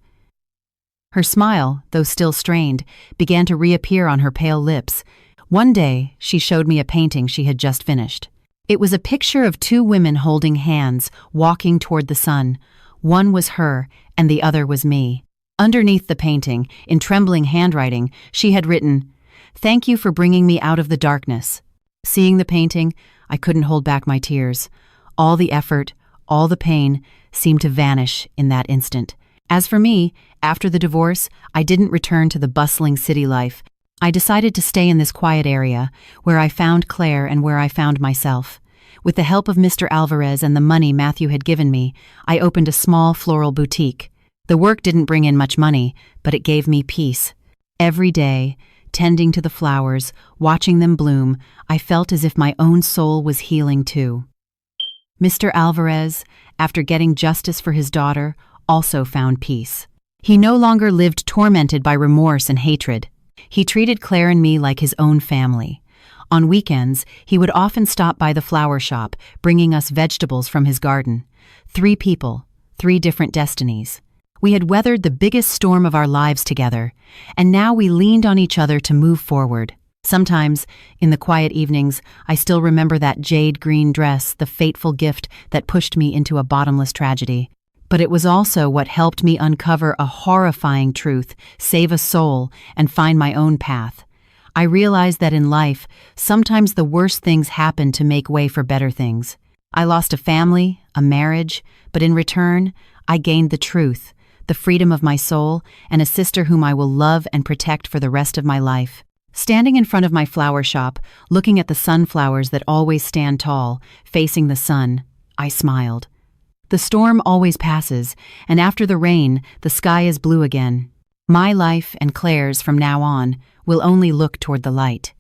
Her smile, though still strained, began to reappear on her pale lips. One day, she showed me a painting she had just finished. It was a picture of two women holding hands, walking toward the sun. One was her, and the other was me. Underneath the painting, in trembling handwriting, she had written, "Thank you for bringing me out of the darkness." Seeing the painting, I couldn't hold back my tears. All the effort, all the pain, seemed to vanish in that instant. As for me, after the divorce, I didn't return to the bustling city life. I decided to stay in this quiet area, where I found Claire and where I found myself. With the help of Mr. Alvarez and the money Matthew had given me, I opened a small floral boutique. The work didn't bring in much money, but it gave me peace. Every day, tending to the flowers, watching them bloom, I felt as if my own soul was healing too. Mr. Alvarez, after getting justice for his daughter, also found peace. He no longer lived tormented by remorse and hatred. He treated Claire and me like his own family. On weekends, he would often stop by the flower shop, bringing us vegetables from his garden. 3 people, 3 different destinies. We had weathered the biggest storm of our lives together, and now we leaned on each other to move forward. Sometimes, in the quiet evenings, I still remember that jade green dress, the fateful gift that pushed me into a bottomless tragedy. But it was also what helped me uncover a horrifying truth, save a soul, and find my own path. I realized that in life, sometimes the worst things happen to make way for better things. I lost a family, a marriage, but in return, I gained the truth, the freedom of my soul, and a sister whom I will love and protect for the rest of my life. Standing in front of my flower shop, looking at the sunflowers that always stand tall, facing the sun, I smiled. The storm always passes, and after the rain, the sky is blue again. My life and Claire's from now on will only look toward the light.